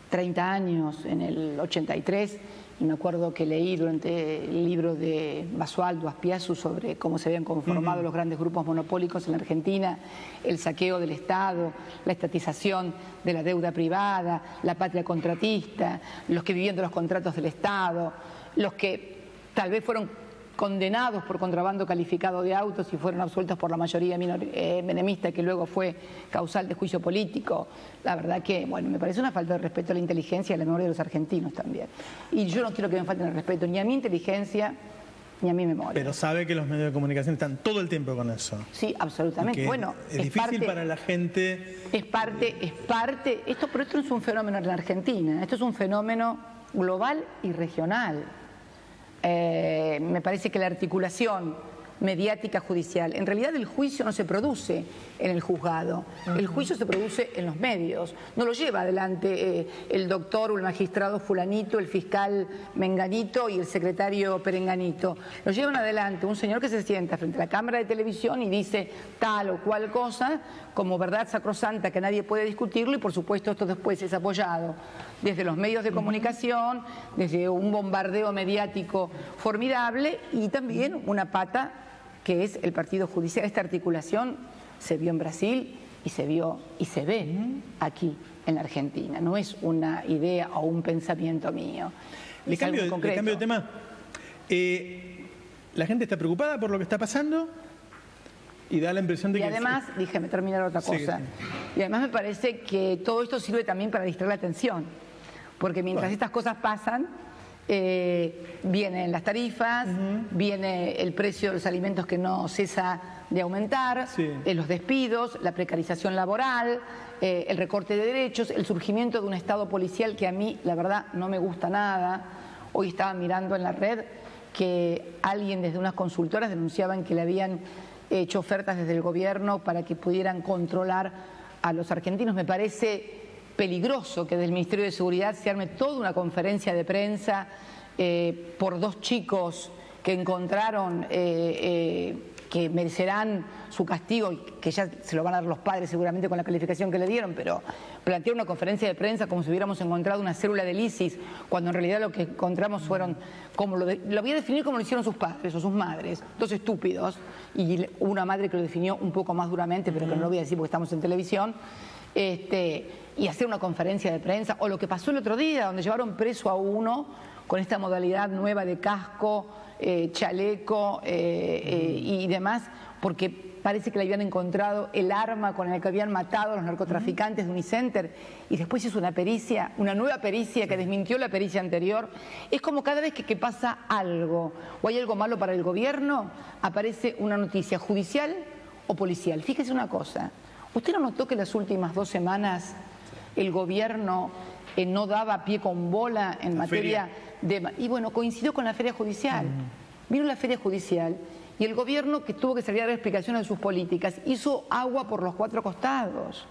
30 años en el 83 y me acuerdo que leí durante el libro de Basualdo Azpiazu sobre cómo se habían conformado los grandes grupos monopólicos en la Argentina, el saqueo del Estado, la estatización de la deuda privada, la patria contratista, los que vivían de los contratos del Estado, los que tal vez fueron condenados por contrabando calificado de autos y fueron absueltos por la mayoría menemista, que luego fue causal de juicio político. La verdad que, bueno, me parece una falta de respeto a la inteligencia y a la memoria de los argentinos también. Y yo no quiero que me falten el respeto ni a mi inteligencia ni a mi memoria. Pero sabe que los medios de comunicación están todo el tiempo con eso. Sí, absolutamente. Bueno, es difícil para la gente. Es parte. Pero esto no es un fenómeno en la Argentina, esto es un fenómeno global y regional. Me parece que la articulación mediática judicial, en realidad el juicio no se produce en el juzgado, el juicio se produce en los medios, no lo lleva adelante el doctor o el magistrado fulanito, el fiscal menganito y el secretario perenganito, lo llevan adelante un señor que se sienta frente a la cámara de televisión y dice tal o cual cosa como verdad sacrosanta que nadie puede discutirlo, y por supuesto esto después es apoyado desde los medios de comunicación, desde un bombardeo mediático formidable y también una pata que es el partido judicial. Esta articulación se vio en Brasil y se vio y se ve aquí en la Argentina. No es una idea o un pensamiento mío. Le cambio de tema. La gente está preocupada por lo que está pasando y da la impresión de que... Y además, déjeme terminar otra cosa. Sí. Y además me parece que todo esto sirve también para distraer la atención. Porque mientras estas cosas pasan, vienen las tarifas, viene el precio de los alimentos que no cesa de aumentar, los despidos, la precarización laboral, el recorte de derechos, el surgimiento de un Estado policial que a mí, la verdad, no me gusta nada. Hoy estaba mirando en la red que alguien desde unas consultoras denunciaban que le habían hecho ofertas desde el gobierno para que pudieran controlar a los argentinos. Me parece peligroso que desde el Ministerio de Seguridad se arme toda una conferencia de prensa por dos chicos que encontraron que merecerán su castigo y que ya se lo van a dar los padres seguramente con la calificación que le dieron, pero plantear una conferencia de prensa como si hubiéramos encontrado una célula del ISIS, cuando en realidad lo que encontramos fueron, como lo voy a definir como lo hicieron sus padres o sus madres, dos estúpidos, y una madre que lo definió un poco más duramente, pero que no lo voy a decir porque estamos en televisión, y hacer una conferencia de prensa, o lo que pasó el otro día, donde llevaron preso a uno con esta modalidad nueva de casco, chaleco y demás, porque parece que le habían encontrado el arma con el que habían matado a los narcotraficantes de Unicenter, y después hizo una pericia, una nueva pericia que desmintió la pericia anterior. Es como cada vez que pasa algo o hay algo malo para el gobierno, aparece una noticia judicial o policial. Fíjese una cosa, ¿usted no notó que las últimas 2 semanas el gobierno no daba pie con bola en materia de... Y bueno, coincidió con la feria judicial. Vino la feria judicial y el gobierno, que tuvo que salir a dar explicaciones de sus políticas, hizo agua por los 4 costados.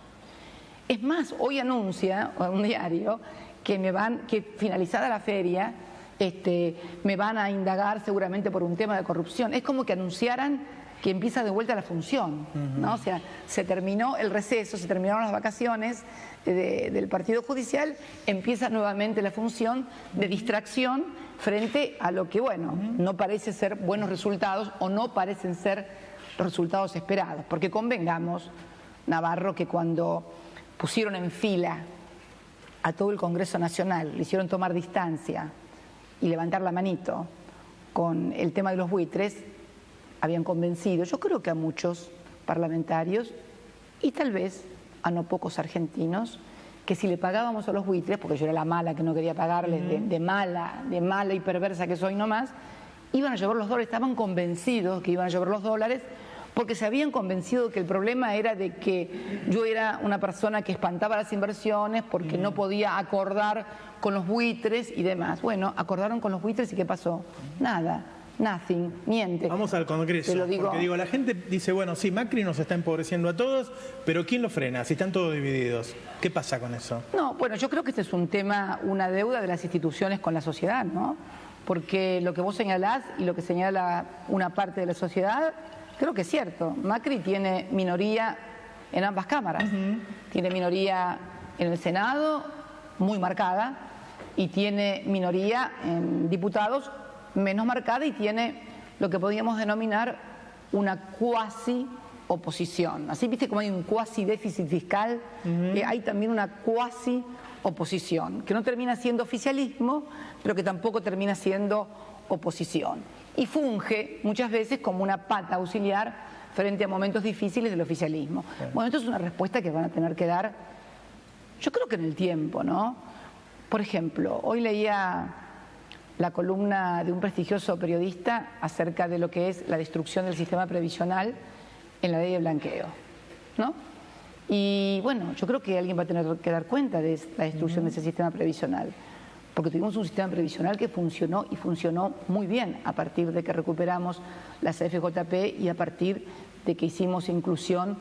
Es más, hoy anuncia un diario que finalizada la feria me van a indagar seguramente por un tema de corrupción. Es como que anunciaran que empieza de vuelta la función, ¿no? O sea, se terminó el receso, se terminaron las vacaciones del partido judicial, empieza nuevamente la función de distracción frente a lo que, bueno, no parece ser buenos resultados o no parecen ser los resultados esperados. Porque convengamos, Navarro, que cuando pusieron en fila a todo el Congreso Nacional, le hicieron tomar distancia y levantar la manito con el tema de los buitres, habían convencido, yo creo que a muchos parlamentarios y tal vez a no pocos argentinos, que si le pagábamos a los buitres, porque yo era la mala que no quería pagarles, de mala y perversa que soy nomás, iban a llevar los dólares, estaban convencidos que iban a llevar los dólares, porque se habían convencido que el problema era de que yo era una persona que espantaba las inversiones porque no podía acordar con los buitres y demás. Bueno, acordaron con los buitres y ¿qué pasó? Nada. Nothing, miente. Vamos al Congreso, te lo digo. Porque la gente dice, bueno, sí, Macri nos está empobreciendo a todos, pero ¿quién lo frena? Si están todos divididos. ¿Qué pasa con eso? No, bueno, yo creo que este es un tema, una deuda de las instituciones con la sociedad, ¿no? Porque lo que vos señalás y lo que señala una parte de la sociedad, creo que es cierto. Macri tiene minoría en ambas cámaras. Tiene minoría en el Senado, muy marcada, y tiene minoría en diputados, menos marcada, y tiene lo que podríamos denominar una cuasi oposición. Así, viste, como hay un cuasi déficit fiscal, hay también una cuasi oposición, que no termina siendo oficialismo, pero que tampoco termina siendo oposición. Y funge muchas veces como una pata auxiliar frente a momentos difíciles del oficialismo. Bueno, esto es una respuesta que van a tener que dar, yo creo que en el tiempo, ¿no? Por ejemplo, hoy leía la columna de un prestigioso periodista acerca de lo que es la destrucción del sistema previsional en la ley de blanqueo, ¿no? Y bueno, yo creo que alguien va a tener que dar cuenta de la destrucción de ese sistema previsional, porque tuvimos un sistema previsional que funcionó y funcionó muy bien a partir de que recuperamos la CFJP y a partir de que hicimos inclusión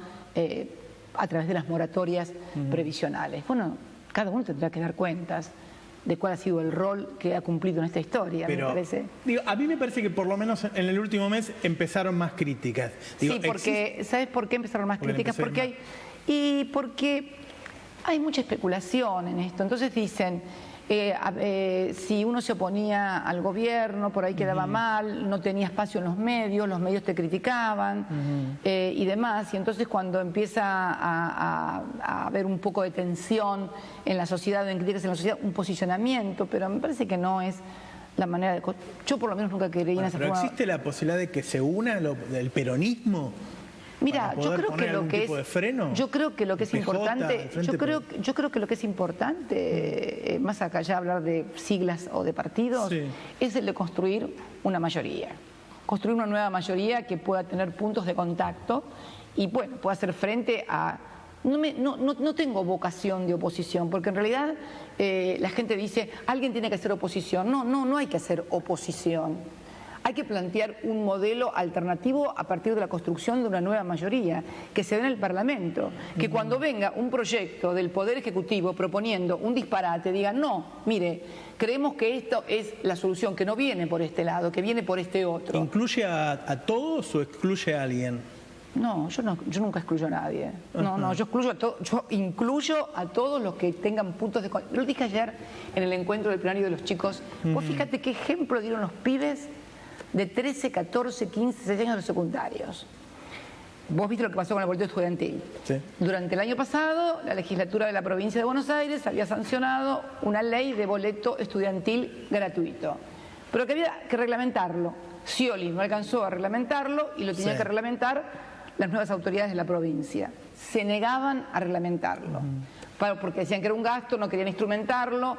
a través de las moratorias previsionales. Bueno, cada uno tendrá que dar cuentas de cuál ha sido el rol que ha cumplido en esta historia, me parece. A mí me parece que por lo menos en el último mes empezaron más críticas. Sí, porque, ¿sabes por qué empezaron más críticas? Porque hay mucha especulación en esto. Entonces dicen, si uno se oponía al gobierno, por ahí quedaba mal, no tenía espacio en los medios te criticaban y demás. Y entonces cuando empieza a haber un poco de tensión en la sociedad, en críticas en la sociedad, un posicionamiento, pero me parece que no es la manera de... Yo por lo menos nunca creí en esa forma. ¿Pero existe la posibilidad de que se una el peronismo? Mira, yo creo que lo que es, yo creo que lo que es importante, yo creo que lo que es importante, más acá ya hablar de siglas o de partidos, es el de construir una mayoría, construir una nueva mayoría que pueda tener puntos de contacto y bueno, pueda hacer frente a... No tengo vocación de oposición, porque en realidad la gente dice, alguien tiene que hacer oposición. No hay que hacer oposición. Hay que plantear un modelo alternativo a partir de la construcción de una nueva mayoría que se dé en el Parlamento. Que cuando venga un proyecto del Poder Ejecutivo proponiendo un disparate, digan, no, mire, creemos que esto es la solución, que no viene por este lado, que viene por este otro. ¿Incluye a todos o excluye a alguien? No, yo nunca excluyo a nadie. Yo incluyo a todos los que tengan puntos de... Lo dije ayer en el encuentro del plenario de los chicos. Vos fíjate qué ejemplo dieron los pibes de 13, 14, 15, 16 años de los secundarios. Vos viste lo que pasó con el boleto estudiantil. Sí. Durante el año pasado, la legislatura de la provincia de Buenos Aires había sancionado una ley de boleto estudiantil gratuito, pero que había que reglamentarlo. Scioli no alcanzó a reglamentarlo y lo tenían que reglamentar las nuevas autoridades de la provincia. Se negaban a reglamentarlo, porque decían que era un gasto, no querían instrumentarlo.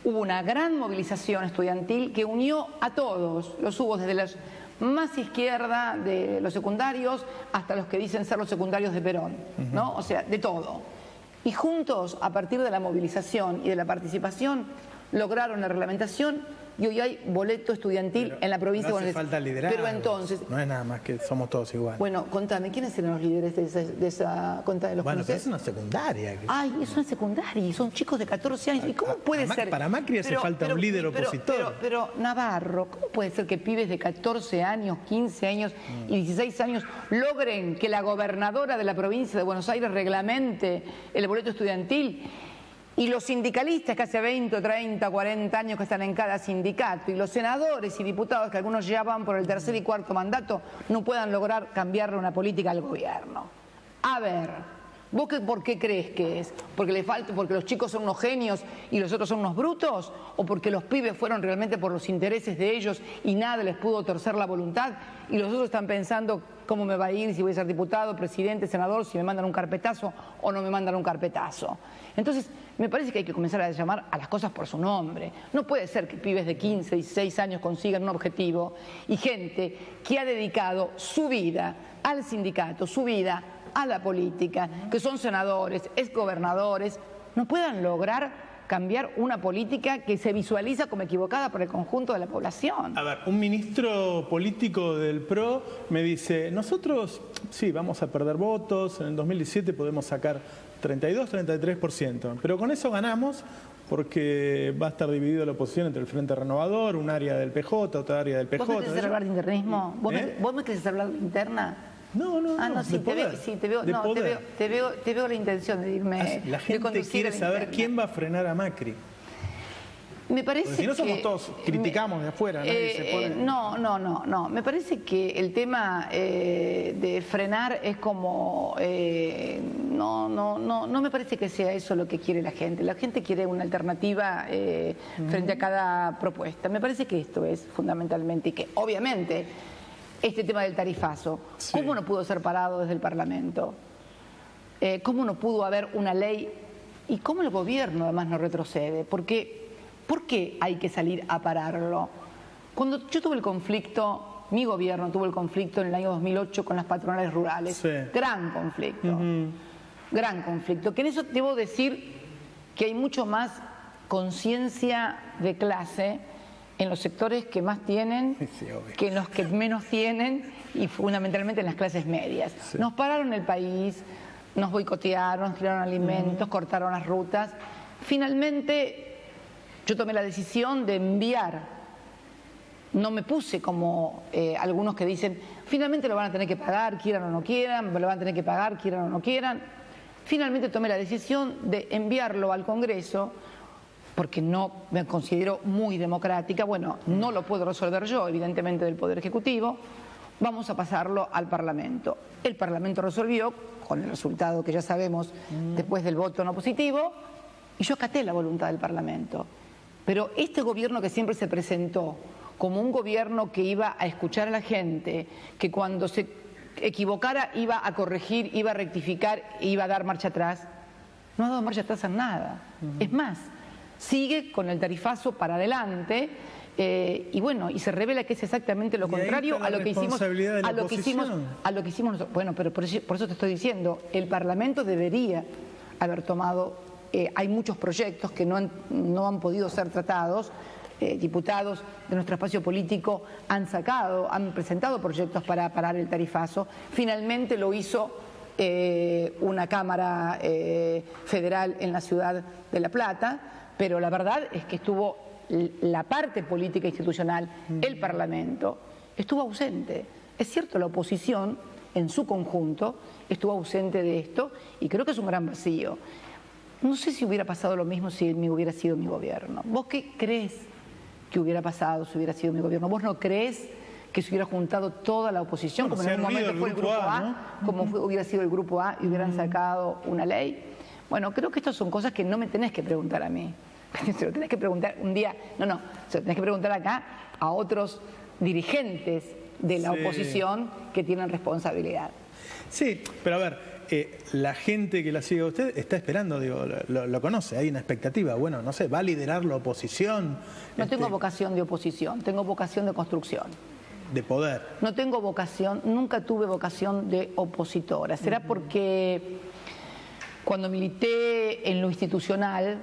Hubo una gran movilización estudiantil que unió a todos, los hubo desde los más izquierda de los secundarios hasta los que dicen ser los secundarios de Perón, ¿no? O sea, de todo. Y juntos, a partir de la movilización y de la participación, lograron la reglamentación y hoy hay boleto estudiantil en la provincia de Buenos Aires. Falta liderazgo. Pero entonces... No es nada más que somos todos iguales. Bueno, contame, ¿quiénes eran los líderes de esa cuenta de los Bueno, cruces? pero es una secundaria. Ay, es una secundaria y son chicos de 14 años. ¿Y cómo puede ser? Para Macri hace falta un líder opositor. Pero, Navarro, ¿cómo puede ser que pibes de 14 años, 15 años y 16 años logren que la gobernadora de la provincia de Buenos Aires reglamente el boleto estudiantil? Y los sindicalistas que hace 20, 30, 40 años que están en cada sindicato, y los senadores y diputados que algunos ya van por el tercer y cuarto mandato, no puedan lograr cambiarle una política al gobierno. A ver, ¿vos por qué crees que es? ¿Porque le falta, porque los chicos son unos genios y los otros son unos brutos? ¿O porque los pibes fueron realmente por los intereses de ellos y nada les pudo torcer la voluntad? Y los otros están pensando cómo me va a ir, si voy a ser diputado, presidente, senador, si me mandan un carpetazo o no me mandan un carpetazo. Entonces, me parece que hay que comenzar a llamar a las cosas por su nombre. No puede ser que pibes de 15, 16 años consigan un objetivo y gente que ha dedicado su vida al sindicato, su vida a la política, que son senadores, exgobernadores, no puedan lograr cambiar una política que se visualiza como equivocada por el conjunto de la población. A ver, un ministro político del PRO me dice, nosotros sí, vamos a perder votos, en el 2017 podemos sacar 32, 33%, pero con eso ganamos porque va a estar dividida la oposición entre el Frente Renovador, un área del PJ, otra área del PJ. ¿Vos me querés hablar de internismo? ¿Vos me querés hablar de interna? No, sí, te veo la intención de irme. La gente quiere saber quién va a frenar a Macri. Me parece porque si no somos todos, criticamos de afuera, nadie se pone... No. Me parece que el tema de frenar es como... No me parece que sea eso lo que quiere la gente. La gente quiere una alternativa frente a cada propuesta. Me parece que esto es fundamentalmente y que obviamente... Este tema del tarifazo, sí. ¿Cómo no pudo ser parado desde el Parlamento? ¿Cómo no pudo haber una ley? ¿Y cómo el gobierno además no retrocede? ¿Por qué hay que salir a pararlo? Cuando yo tuve el conflicto, mi gobierno tuvo el conflicto en el año 2008 con las patronales rurales. Sí. Gran conflicto, gran conflicto. Que en eso debo decir que hay mucho más conciencia de clase en los sectores que más tienen, sí, que en los que menos tienen y fundamentalmente en las clases medias. Sí. Nos pararon el país, nos boicotearon, nos tiraron alimentos, cortaron las rutas. Finalmente yo tomé la decisión de enviar, no me puse como algunos que dicen, finalmente lo van a tener que pagar, quieran o no quieran, lo van a tener que pagar, quieran o no quieran. Finalmente tomé la decisión de enviarlo al Congreso, porque no me considero muy democrática, bueno, no lo puedo resolver yo, evidentemente del Poder Ejecutivo, vamos a pasarlo al Parlamento. El Parlamento resolvió, con el resultado que ya sabemos después del voto no positivo, y yo acaté la voluntad del Parlamento. Pero este gobierno que siempre se presentó como un gobierno que iba a escuchar a la gente, que cuando se equivocara iba a corregir, iba a rectificar, iba a dar marcha atrás, no ha dado marcha atrás en nada. Es más, sigue con el tarifazo para adelante y bueno, y se revela que es exactamente lo contrario a lo que hicimos nosotros. Bueno, pero por eso te estoy diciendo, el Parlamento debería haber tomado, hay muchos proyectos que no han podido ser tratados, diputados de nuestro espacio político han presentado proyectos para parar el tarifazo, finalmente lo hizo una Cámara Federal en la ciudad de La Plata, pero la verdad es que estuvo la parte política institucional, el Parlamento, estuvo ausente. Es cierto, la oposición en su conjunto estuvo ausente de esto y creo que es un gran vacío. No sé si hubiera pasado lo mismo si hubiera sido mi gobierno. ¿Vos qué crees que hubiera pasado si hubiera sido mi gobierno? ¿Vos no crees que se hubiera juntado toda la oposición, como en algún momento fue el Grupo A, ¿no? Como hubiera sido el Grupo A y hubieran sacado una ley? Bueno, creo que estas son cosas que no me tenés que preguntar a mí. Se lo tenés que preguntar un día, se lo tenés que preguntar acá a otros dirigentes de la oposición que tienen responsabilidad. Sí, pero a ver, la gente que la sigue a usted está esperando, digo, lo conoce, hay una expectativa, bueno, no sé, ¿va a liderar la oposición? No tengo vocación de oposición, tengo vocación de construcción. De poder. No tengo vocación, nunca tuve vocación de opositora. ¿Será porque Cuando milité en lo institucional,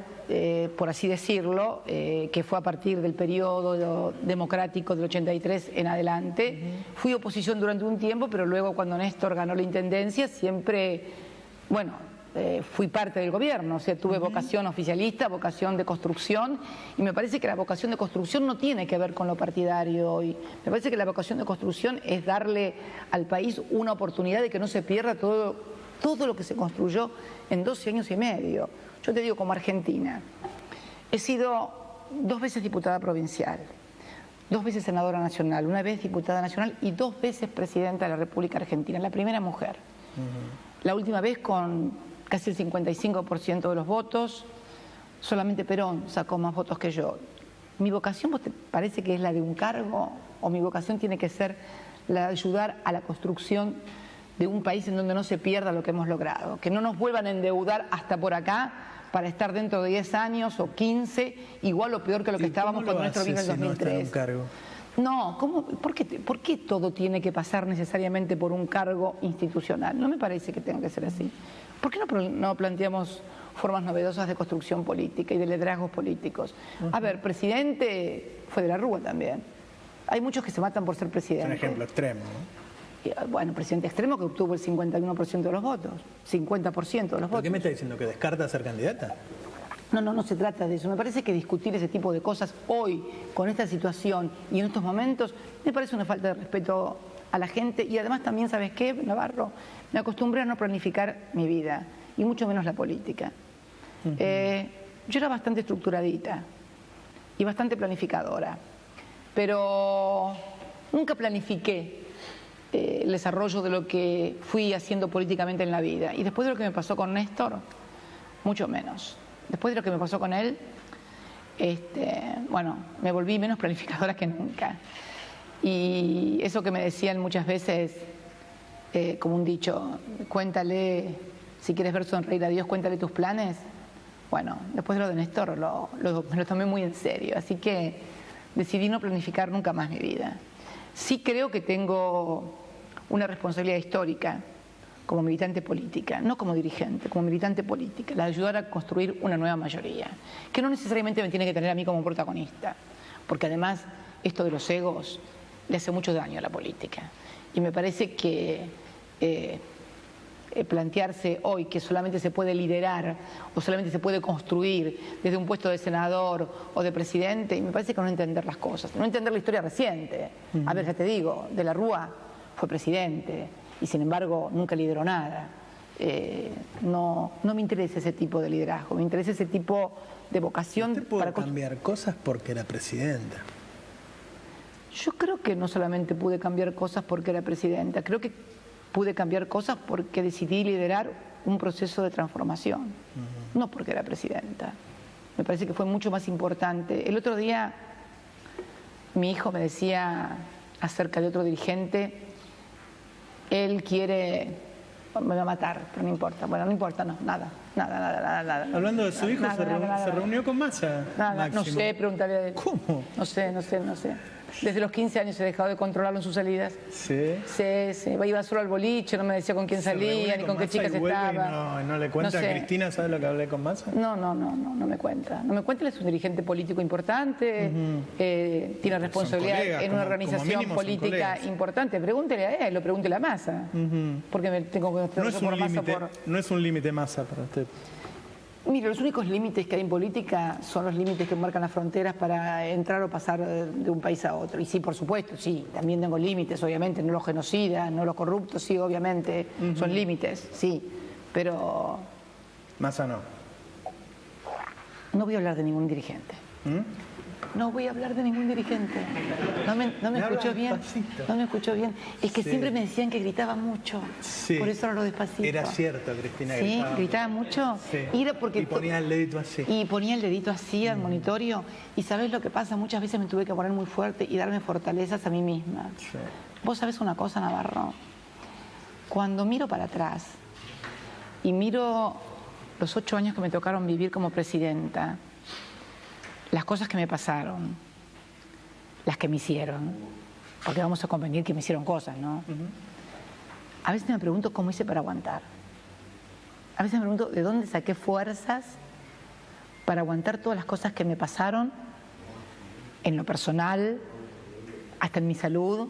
por así decirlo, que fue a partir del periodo democrático del 83 en adelante, fui oposición durante un tiempo, pero luego cuando Néstor ganó la intendencia, siempre, bueno, fui parte del gobierno, o sea, tuve vocación oficialista, vocación de construcción, y me parece que la vocación de construcción no tiene que ver con lo partidario hoy. Me parece que la vocación de construcción es darle al país una oportunidad de que no se pierda todo lo que se construyó en 12 años y medio. Yo te digo, como argentina, he sido 2 veces diputada provincial, 2 veces senadora nacional, 1 vez diputada nacional y 2 veces presidenta de la República Argentina, la primera mujer. La última vez con casi el 55% de los votos, solamente Perón sacó más votos que yo. ¿Mi vocación vos te parece que es la de un cargo o mi vocación tiene que ser la de ayudar a la construcción de un país en donde no se pierda lo que hemos logrado? Que no nos vuelvan a endeudar hasta por acá para estar dentro de 10 años o 15, igual o peor que lo que estábamos cuando Néstor vino en 2003. No, ¿por qué todo tiene que pasar necesariamente por un cargo institucional? No me parece que tenga que ser así. ¿Por qué no planteamos formas novedosas de construcción política y de liderazgos políticos? A ver, presidente fue de la Rúa también. Hay muchos que se matan por ser presidente. Es un ejemplo extremo, ¿no? Bueno, presidente extremo que obtuvo el 51% de los votos, 50% de los votos. ¿Por qué me está diciendo que descarta ser candidata? No se trata de eso. Me parece que discutir ese tipo de cosas hoy, con esta situación y en estos momentos, me parece una falta de respeto a la gente. Y además también, ¿sabes qué, Navarro? Me acostumbré a no planificar mi vida, y mucho menos la política. Yo era bastante estructuradita y bastante planificadora, pero nunca planifiqué el desarrollo de lo que fui haciendo políticamente en la vida. Y después de lo que me pasó con Néstor, mucho menos. Después de lo que me pasó con él, bueno, me volví menos planificadora que nunca. Y eso que me decían muchas veces, como un dicho, cuéntale, si quieres ver sonreír a Dios, cuéntale tus planes. Bueno, después de lo de Néstor me lo tomé muy en serio, así que decidí no planificar nunca más mi vida. Sí creo que tengo una responsabilidad histórica como militante política, no como dirigente, como militante política, la de ayudar a construir una nueva mayoría, que no necesariamente me tiene que tener a mí como protagonista, porque además esto de los egos le hace mucho daño a la política. Y me parece que plantearse hoy que solamente se puede liderar o solamente se puede construir desde un puesto de senador o de presidente, y me parece que no entender las cosas, no entender la historia reciente. A ver, ya te digo, de la Rúa fue presidente y sin embargo nunca lideró nada. No me interesa ese tipo de liderazgo, me interesa ese tipo de vocación. ¿Usted puede cambiar cosas porque era presidenta? Yo creo que no solamente pude cambiar cosas porque era presidenta, creo que pude cambiar cosas porque decidí liderar un proceso de transformación, no porque era presidenta. Me parece que fue mucho más importante. El otro día mi hijo me decía acerca de otro dirigente, él quiere, me va a matar, pero no importa. Bueno, no importa, no, nada. Hablando de su hijo, nada, se reunió con Massa. Nada, no sé, pregúntale a él. ¿Cómo? No sé. Desde los 15 años he dejado de controlarlo en sus salidas. ¿Sí? Sí. Iba solo al boliche, no me decía con quién salía, ni con qué chicas estaba. ¿No le cuenta a Cristina, sabe lo que hablé con Massa? No me cuenta. No me cuenta, él es un dirigente político importante, tiene responsabilidad colegas, en una organización política importante. Pregúntele a él o pregúntele a Massa. Porque me tengo que estar por Massa por... No es un límite Massa para usted. Mire, los únicos límites que hay en política son los límites que marcan las fronteras para entrar o pasar de un país a otro. Y sí, por supuesto, sí, también tengo límites, obviamente, no los genocidas, no los corruptos, sí, obviamente, son límites, sí, pero... Massa no. No voy a hablar de ningún dirigente. No voy a hablar de ningún dirigente. No me escuchó bien. Despacito. No me escuchó bien. Es que siempre me decían que gritaba mucho. Sí. Por eso hablo despacito. Era cierto, Cristina. Sí, gritaba mucho. Sí. Y ponía el dedito así. Y ponía el dedito así al monitorio. Y ¿sabés lo que pasa? Muchas veces me tuve que poner muy fuerte y darme fortalezas a mí misma. Sí. Vos sabés una cosa, Navarro. Cuando miro para atrás y miro los 8 años que me tocaron vivir como presidenta, las cosas que me pasaron, las que me hicieron, porque vamos a convenir que me hicieron cosas, ¿no? A veces me pregunto cómo hice para aguantar. a veces me pregunto de dónde saqué fuerzas para aguantar todas las cosas que me pasaron, en lo personal, hasta en mi salud,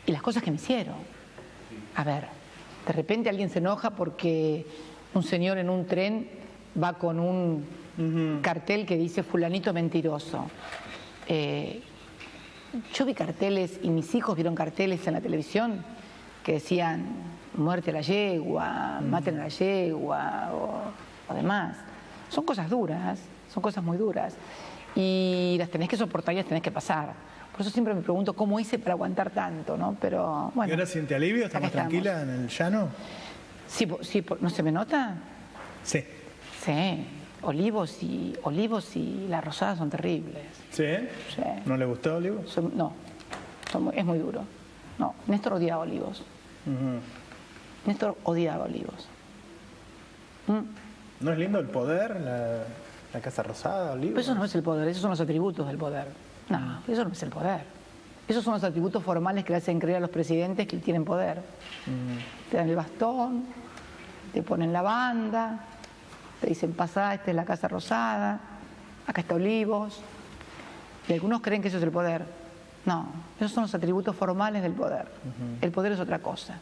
y las cosas que me hicieron. A ver, de repente alguien se enoja porque un señor en un tren va con un cartel que dice fulanito mentiroso. Yo vi carteles, y mis hijos vieron carteles en la televisión que decían muerte a la yegua, maten a la yegua o demás. Son cosas duras, son cosas muy duras. Y las tenés que soportar y las tenés que pasar. Por eso siempre me pregunto cómo hice para aguantar tanto, ¿no? Pero bueno. ¿Y ahora siente alivio? ¿Está más tranquila en el llano? Sí, ¿no se me nota? Sí. Sí. Olivos y la rosada son terribles. ¿Sí? Sí. ¿No le gustó Olivos? No, es muy duro. No, Néstor odiaba Olivos. Néstor odiaba Olivos. ¿No es lindo el poder, la Casa Rosada, Olivos? Pero eso no es el poder, esos son los atributos del poder. No, eso no es el poder. Esos son los atributos formales que le hacen creer a los presidentes que tienen poder. Te dan el bastón, te ponen la banda, te dicen pasá, esta es la Casa Rosada, acá está Olivos. Y algunos creen que eso es el poder. No, esos son los atributos formales del poder. El poder es otra cosa.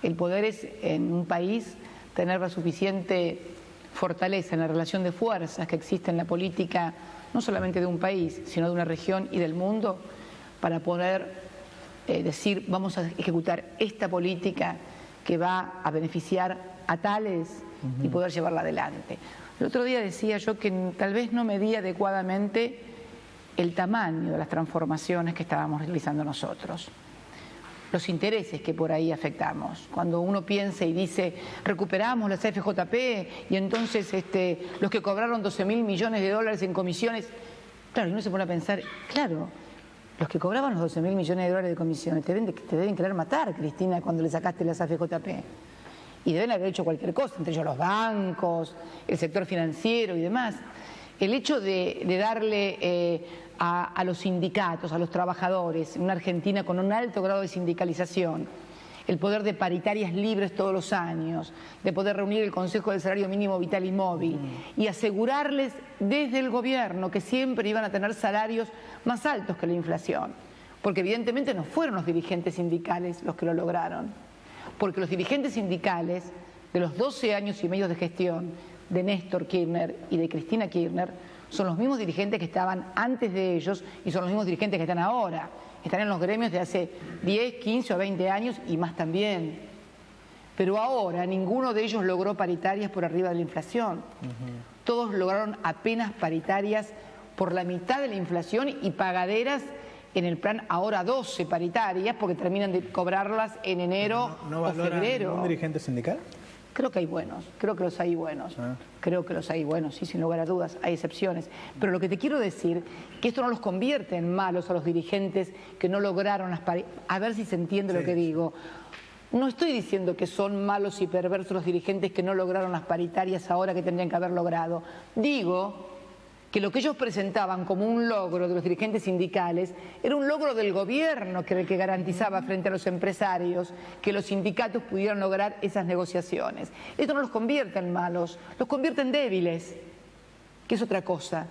El poder es, en un país, tener la suficiente fortaleza en la relación de fuerzas que existe en la política, no solamente de un país, sino de una región y del mundo, para poder decir, vamos a ejecutar esta política que va a beneficiar a tales y poder llevarla adelante. El otro día decía yo que tal vez no medía adecuadamente el tamaño de las transformaciones que estábamos realizando nosotros, los intereses que por ahí afectamos. Cuando uno piensa y dice, recuperamos la CFJP y entonces los que cobraron 12.000 millones de dólares en comisiones, claro, y uno se pone a pensar, claro, los que cobraban los 12.000 millones de dólares de comisiones te deben querer matar, Cristina, cuando le sacaste la CFJP. Y deben haber hecho cualquier cosa, entre ellos los bancos, el sector financiero y demás. El hecho de darle a los sindicatos, a los trabajadores, en una Argentina con un alto grado de sindicalización, el poder de paritarias libres todos los años, de poder reunir el Consejo del Salario Mínimo Vital y Móvil y asegurarles desde el gobierno que siempre iban a tener salarios más altos que la inflación. Porque evidentemente no fueron los dirigentes sindicales los que lo lograron. Porque los dirigentes sindicales de los 12 años y medio de gestión de Néstor Kirchner y de Cristina Kirchner son los mismos dirigentes que estaban antes de ellos y son los mismos dirigentes que están ahora. Están en los gremios de hace 10, 15 o 20 años y más también. Pero ahora ninguno de ellos logró paritarias por arriba de la inflación. Todos lograron apenas paritarias por la mitad de la inflación y pagaderas en el plan ahora 12 paritarias porque terminan de cobrarlas en enero o febrero. ¿Un dirigente sindical? Creo que hay buenos, creo que los hay buenos, creo que los hay buenos, sí, sin lugar a dudas, hay excepciones. Pero lo que te quiero decir, que esto no los convierte en malos a los dirigentes que no lograron las paritarias. A ver si se entiende lo que digo. No estoy diciendo que son malos y perversos los dirigentes que no lograron las paritarias ahora que tendrían que haber logrado. Digo que lo que ellos presentaban como un logro de los dirigentes sindicales era un logro del gobierno que era el que garantizaba frente a los empresarios que los sindicatos pudieran lograr esas negociaciones. Esto no los convierte en malos, los convierte en débiles, que es otra cosa.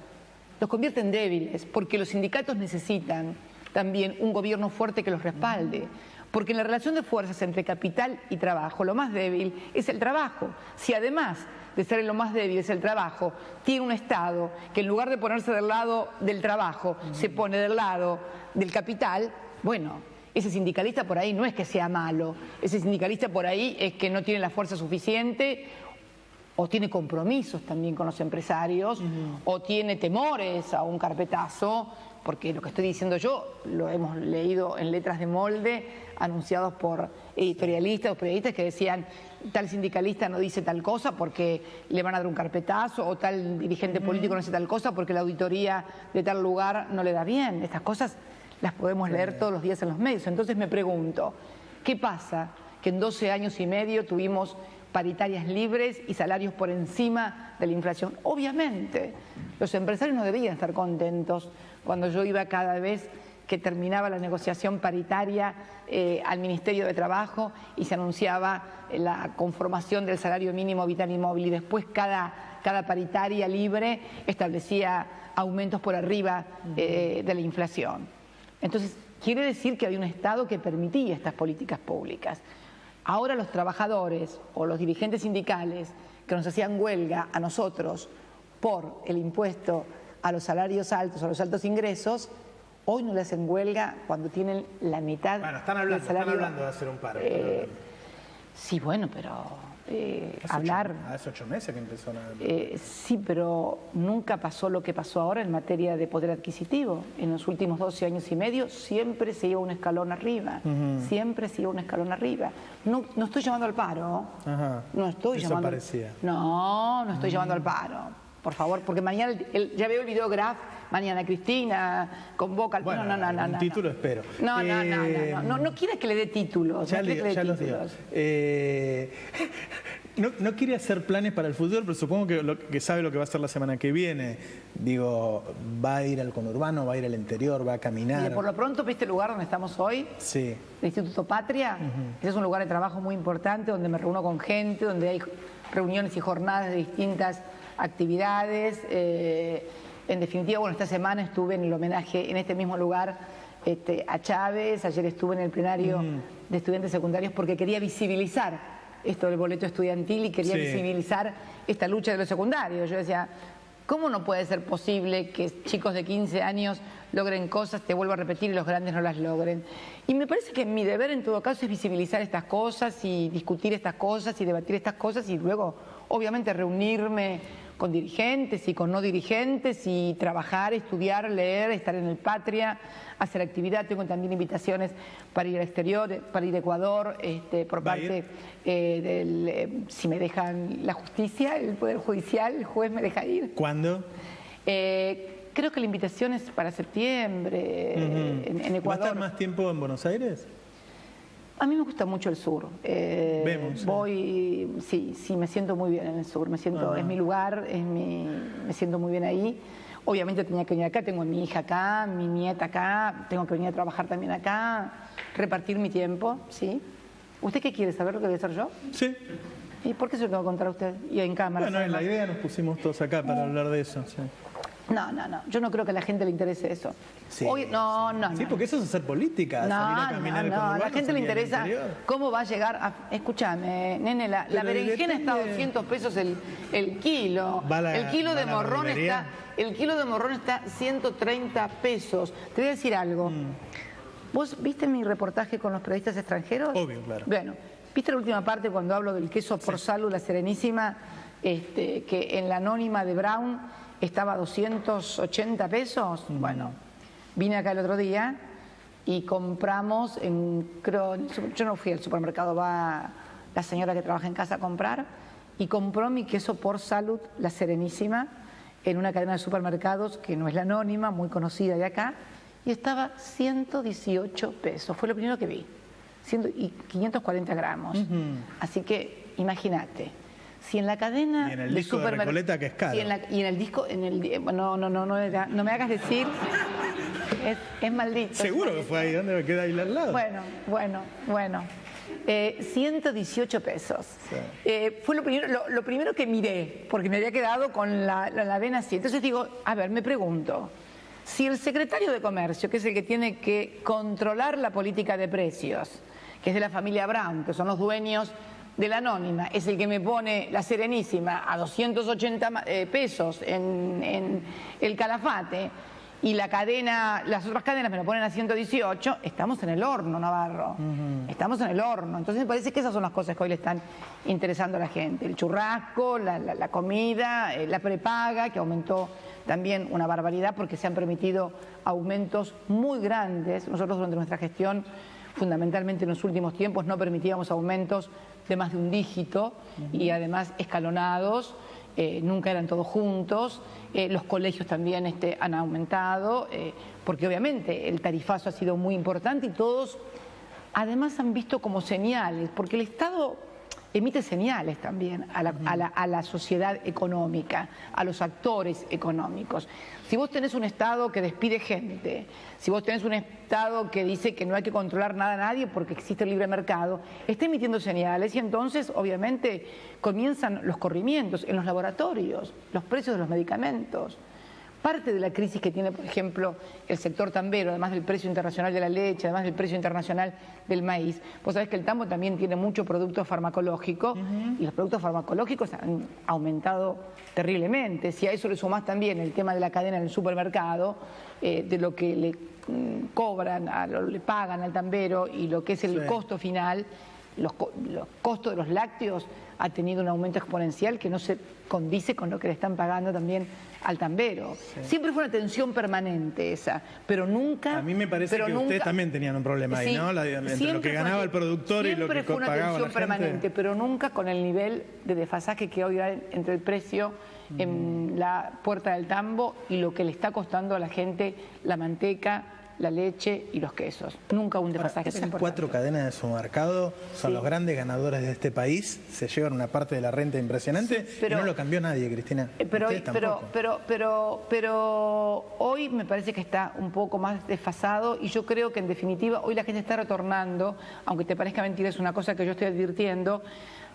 Los convierte en débiles porque los sindicatos necesitan también un gobierno fuerte que los respalde. Porque en la relación de fuerzas entre capital y trabajo, lo más débil es el trabajo. Si además de ser lo más débil es el trabajo, tiene un Estado que en lugar de ponerse del lado del trabajo, se pone del lado del capital, bueno, ese sindicalista por ahí no es que sea malo, ese sindicalista por ahí es que no tiene la fuerza suficiente o tiene compromisos también con los empresarios o tiene temores a un carpetazo, porque lo que estoy diciendo yo lo hemos leído en letras de molde anunciados por editorialistas o periodistas que decían tal sindicalista no dice tal cosa porque le van a dar un carpetazo o tal dirigente político no dice tal cosa porque la auditoría de tal lugar no le da bien. Estas cosas las podemos leer todos los días en los medios. Entonces me pregunto, ¿qué pasa? Que en 12 años y medio tuvimos paritarias libres y salarios por encima de la inflación. Obviamente, los empresarios no debían estar contentos cuando yo iba cada vez que terminaba la negociación paritaria al Ministerio de Trabajo y se anunciaba la conformación del salario mínimo vital y móvil, y después cada paritaria libre establecía aumentos por arriba de la inflación. Entonces, quiere decir que había un Estado que permitía estas políticas públicas. Ahora los trabajadores o los dirigentes sindicales que nos hacían huelga a nosotros por el impuesto a los salarios altos, a los altos ingresos, hoy no le hacen huelga cuando tienen la mitad del salario. Están hablando de hacer un paro. Sí, bueno, pero hace 8 meses que empezó. Sí, pero nunca pasó lo que pasó ahora en materia de poder adquisitivo. En los últimos 12 años y medio siempre se iba un escalón arriba. Siempre se iba un escalón arriba. No estoy llamando al paro. No estoy Eso llamando. parecía. No estoy llamando al paro. Por favor, porque mañana, ya veo el videograph, mañana Cristina convoca al... Bueno, no. Título espero. No quiere que le dé títulos. Ya los digo. No quiere hacer planes para el futuro, pero supongo que sabe lo que va a hacer la semana que viene. Digo, ¿va a ir al conurbano, va a ir al interior, va a caminar? Mire, por lo pronto, ¿viste el lugar donde estamos hoy? Sí. El Instituto Patria. Ese es un lugar de trabajo muy importante, donde me reúno con gente, donde hay reuniones y jornadas de distintas actividades. En definitiva, bueno, esta semana estuve en el homenaje en este mismo lugar a Chávez. Ayer estuve en el plenario de estudiantes secundarios porque quería visibilizar esto del boleto estudiantil y quería visibilizar esta lucha de los secundarios. Yo decía, ¿cómo no puede ser posible que chicos de 15 años logren cosas, te vuelvo a repetir, y los grandes no las logren? Y me parece que mi deber en todo caso es visibilizar estas cosas y discutir estas cosas y debatir estas cosas y luego, obviamente, reunirme con dirigentes y con no dirigentes y trabajar, estudiar, leer, estar en el Patria, hacer actividad. Tengo también invitaciones para ir al exterior, para ir a Ecuador, por parte del, si me dejan la justicia, el Poder Judicial, el juez me deja ir. ¿Cuándo? Creo que la invitación es para septiembre, en Ecuador. ¿Va a estar más tiempo en Buenos Aires? A mí me gusta mucho el sur. Vemos. Voy, sí, me siento muy bien en el sur. Me siento, es mi lugar, me siento muy bien ahí. Obviamente tenía que venir acá, tengo a mi hija acá, mi nieta acá, tengo que venir a trabajar también acá, repartir mi tiempo, ¿sí? ¿Usted qué quiere saber lo que voy a hacer yo? Sí. ¿Y por qué se lo tengo que contar a usted? Y en cámara. Bueno, en la idea nos pusimos todos acá para hablar de eso. Sí. No, yo no creo que a la gente le interese eso. Sí, no. Sí, porque eso es hacer política, salir a caminar con a la gente le interesa cómo va a llegar a... Escúchame, nene, la berenjena está a 200 pesos el kilo. El kilo de morrón está 130 pesos. Te voy a decir algo. ¿Vos viste mi reportaje con los periodistas extranjeros? Obvio, claro. Bueno, ¿viste la última parte cuando hablo del queso por salud, la Serenísima, que en la anónima de Brown estaba a 280 pesos? Bueno, vine acá el otro día y compramos, yo no fui al supermercado, va la señora que trabaja en casa a comprar, y compró mi queso por salud, la Serenísima, en una cadena de supermercados que no es la anónima, muy conocida de acá, y estaba 118 pesos, fue lo primero que vi, y 540 gramos. Así que imagínate. Si en la cadena y en el disco de Recoleta, que es caro. Y en el disco, no me hagas decir, es maldito. Seguro que fue ahí, ¿dónde me queda ahí al lado? Bueno. 118 pesos. Sí. Fue lo primero que miré, porque me había quedado con la vena así. Entonces digo, a ver, me pregunto, si el secretario de Comercio, que es el que tiene que controlar la política de precios, que es de la familia Brown, que son los dueños de la anónima, es el que me pone la Serenísima a 280 pesos en el Calafate, y las otras cadenas me lo ponen a 118, estamos en el horno, Navarro. Estamos en el horno. Entonces me parece que esas son las cosas que hoy le están interesando a la gente. El churrasco, la comida, la prepaga, que aumentó también una barbaridad porque se han permitido aumentos muy grandes. Nosotros durante nuestra gestión, fundamentalmente en los últimos tiempos, no permitíamos aumentos de más de un dígito y además escalonados. Nunca eran todos juntos. Los colegios también han aumentado, porque obviamente el tarifazo ha sido muy importante y todos además han visto como señales, porque el Estado emite señales también a la sociedad económica, a los actores económicos. Si vos tenés un Estado que despide gente, si vos tenés un Estado que dice que no hay que controlar nada a nadie porque existe el libre mercado, está emitiendo señales y entonces obviamente comienzan los corrimientos en los laboratorios, los precios de los medicamentos. Parte de la crisis que tiene, por ejemplo, el sector tambero, además del precio internacional de la leche, además del precio internacional del maíz, vos sabés que el tambo también tiene mucho producto farmacológico y los productos farmacológicos han aumentado terriblemente. Si a eso le sumás también el tema de la cadena en el supermercado, de lo que le cobran, le pagan al tambero y lo que es el costo final, los costos de los lácteos ha tenido un aumento exponencial que no se condice con lo que le están pagando también al tambero. Siempre fue una tensión permanente esa, pero nunca... A mí me parece que ustedes también tenían un problema ahí, ¿no? Entre lo que ganaba el productor y lo que pagaba la gente. Siempre fue una tensión permanente, pero nunca con el nivel de desfasaje que hoy hay entre el precio en la puerta del tambo y lo que le está costando a la gente la manteca, la leche y los quesos. Nunca un desfasaje tan importante. 4 cadenas de supermercado son los grandes ganadores de este país, se llevan una parte de la renta impresionante y no lo cambió nadie, Cristina. Pero hoy me parece que está un poco más desfasado y yo creo que en definitiva hoy la gente está retornando, aunque te parezca mentira, es una cosa que yo estoy advirtiendo,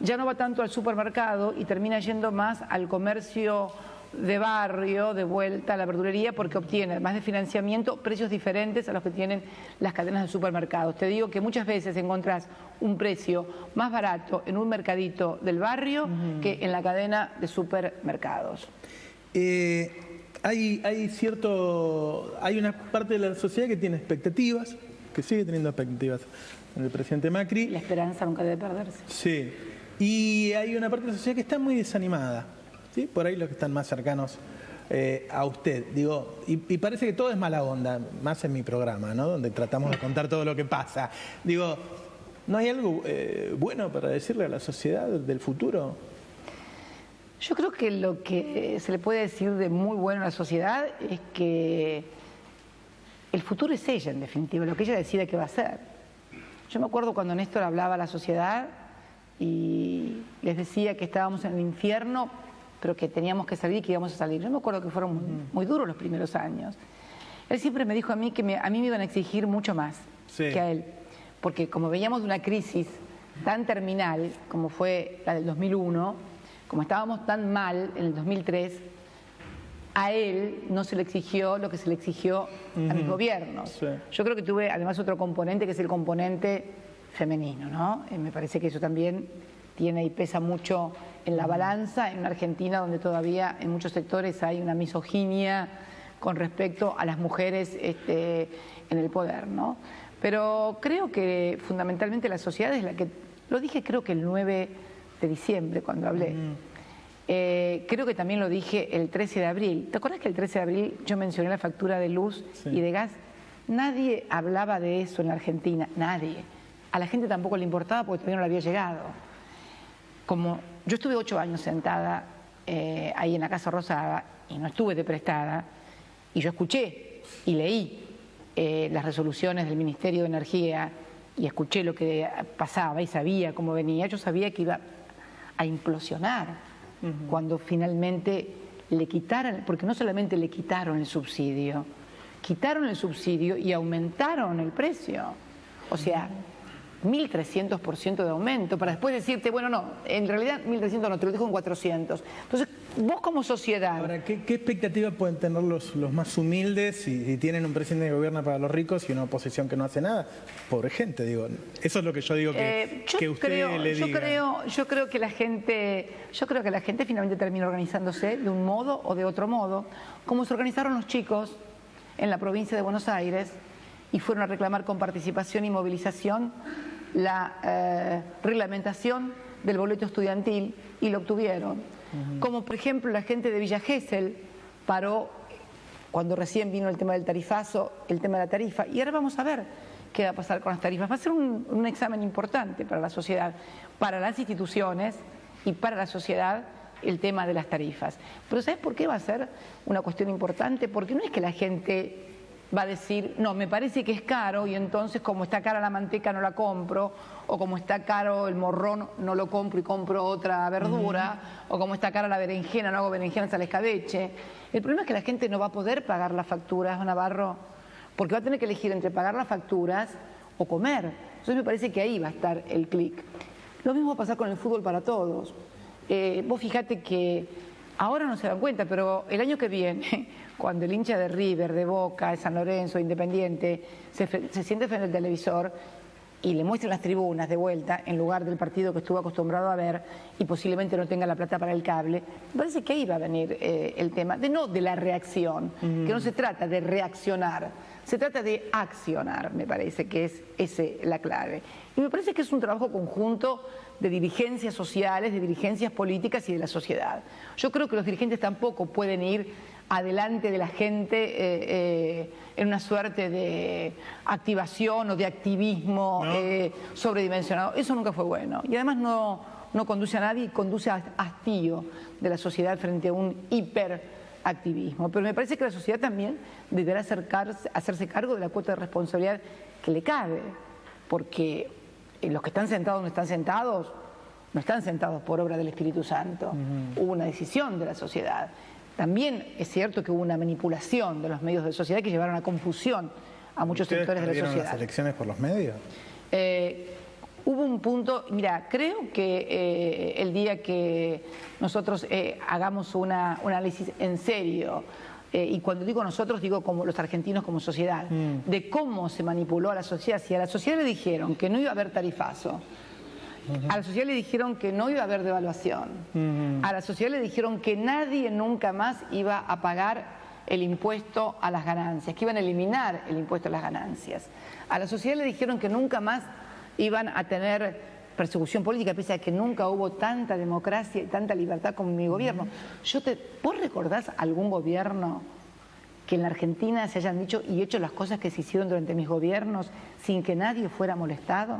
ya no va tanto al supermercado y termina yendo más al comercio de barrio, de vuelta a la verdulería, porque obtiene, además de financiamiento, precios diferentes a los que tienen las cadenas de supermercados. Te digo que muchas veces encontrás un precio más barato en un mercadito del barrio que en la cadena de supermercados. Hay una parte de la sociedad que tiene expectativas, que sigue teniendo expectativas en el presidente Macri. La esperanza nunca debe perderse. Sí, y hay una parte de la sociedad que está muy desanimada. ¿Sí? Por ahí los que están más cercanos a usted, digo, y parece que todo es mala onda, más en mi programa, ¿no? Donde tratamos de contar todo lo que pasa. Digo, ¿no hay algo bueno para decirle a la sociedad del futuro? Yo creo que lo que se le puede decir de muy bueno a la sociedad es que el futuro es ella, en definitiva, lo que ella decida que va a hacer. Yo me acuerdo cuando Néstor hablaba a la sociedad y les decía que estábamos en el infierno, pero que teníamos que salir y que íbamos a salir. Yo me acuerdo que fueron muy duros los primeros años. Él siempre me dijo a mí que a mí me iban a exigir mucho más que a él, porque como veníamos de una crisis tan terminal como fue la del 2001, como estábamos tan mal en el 2003, a él no se le exigió lo que se le exigió a mis gobiernos. Yo creo que tuve además otro componente que es el componente femenino, ¿no? Me parece que eso también tiene y pesa mucho en la balanza, en una Argentina donde todavía en muchos sectores hay una misoginia con respecto a las mujeres en el poder, ¿no? Pero creo que fundamentalmente la sociedad es la que, lo dije creo que el 9 de diciembre cuando hablé, creo que también lo dije el 13 de abril. ¿Te acuerdas que el 13 de abril yo mencioné la factura de luz y de gas? Nadie hablaba de eso en la Argentina, nadie. A la gente tampoco le importaba porque todavía no le había llegado. Como yo estuve 8 años sentada ahí en la Casa Rosada y no estuve de prestada, y yo escuché y leí las resoluciones del Ministerio de Energía y escuché lo que pasaba y sabía cómo venía, yo sabía que iba a implosionar cuando finalmente le quitaran, porque no solamente le quitaron el subsidio y aumentaron el precio. O sea, 1.300% de aumento, para después decirte, bueno, no, en realidad 1.300 no, te lo dejo en 400. Entonces, vos como sociedad... Ahora, ¿qué expectativa pueden tener los más humildes si tienen un presidente que gobierna para los ricos y una oposición que no hace nada? Pobre gente, digo. Eso es lo que yo digo que usted le diga. Yo creo que la gente finalmente termina organizándose de un modo o de otro modo, como se organizaron los chicos en la provincia de Buenos Aires y fueron a reclamar con participación y movilización la reglamentación del boleto estudiantil y lo obtuvieron. Como por ejemplo la gente de Villa Gesell paró cuando recién vino el tema del tarifazo, el tema de la tarifa, y ahora vamos a ver qué va a pasar con las tarifas. Va a ser un examen importante para la sociedad, para las instituciones y para la sociedad el tema de las tarifas. Pero ¿sabes por qué va a ser una cuestión importante? Porque no es que la gente va a decir, no, me parece que es caro y entonces como está cara la manteca no la compro, o como está caro el morrón no lo compro y compro otra verdura, o como está cara la berenjena no hago berenjenas al escabeche. El problema es que la gente no va a poder pagar las facturas, Navarro, porque va a tener que elegir entre pagar las facturas o comer. Entonces me parece que ahí va a estar el clic. Lo mismo va a pasar con el fútbol para todos. Vos fíjate que ahora no se dan cuenta, pero el año que viene, cuando el hincha de River, de Boca, de San Lorenzo, de Independiente, se siente frente al televisor y le muestran las tribunas de vuelta en lugar del partido que estuvo acostumbrado a ver y posiblemente no tenga la plata para el cable, me parece que ahí va a venir el tema, no de la reacción, que no se trata de reaccionar, se trata de accionar, me parece que es esa la clave. Y me parece que es un trabajo conjunto de dirigencias sociales, de dirigencias políticas y de la sociedad. Yo creo que los dirigentes tampoco pueden ir adelante de la gente en una suerte de activación o de activismo sobredimensionado. Eso nunca fue bueno. Y además no conduce a nadie y conduce a hastío de la sociedad frente a un hiperactivismo. Pero me parece que la sociedad también deberá hacerse cargo de la cuota de responsabilidad que le cabe, porque los que están sentados no están sentados por obra del Espíritu Santo. Hubo una decisión de la sociedad. También es cierto que hubo una manipulación de los medios de sociedad que llevaron a confusión a muchos sectores de la sociedad. ¿Las elecciones por los medios? Hubo un punto, mira, creo que el día que nosotros hagamos un análisis en serio, y cuando digo nosotros, digo como los argentinos como sociedad, de cómo se manipuló a la sociedad. Si a la sociedad le dijeron que no iba a haber tarifazo, a la sociedad le dijeron que no iba a haber devaluación, a la sociedad le dijeron que nadie nunca más iba a pagar el impuesto a las ganancias, que iban a eliminar el impuesto a las ganancias, a la sociedad le dijeron que nunca más iban a tener persecución política, pese a que nunca hubo tanta democracia y tanta libertad como en mi gobierno. ¿Vos recordás algún gobierno que en la Argentina se hayan dicho y hecho las cosas que se hicieron durante mis gobiernos sin que nadie fuera molestado?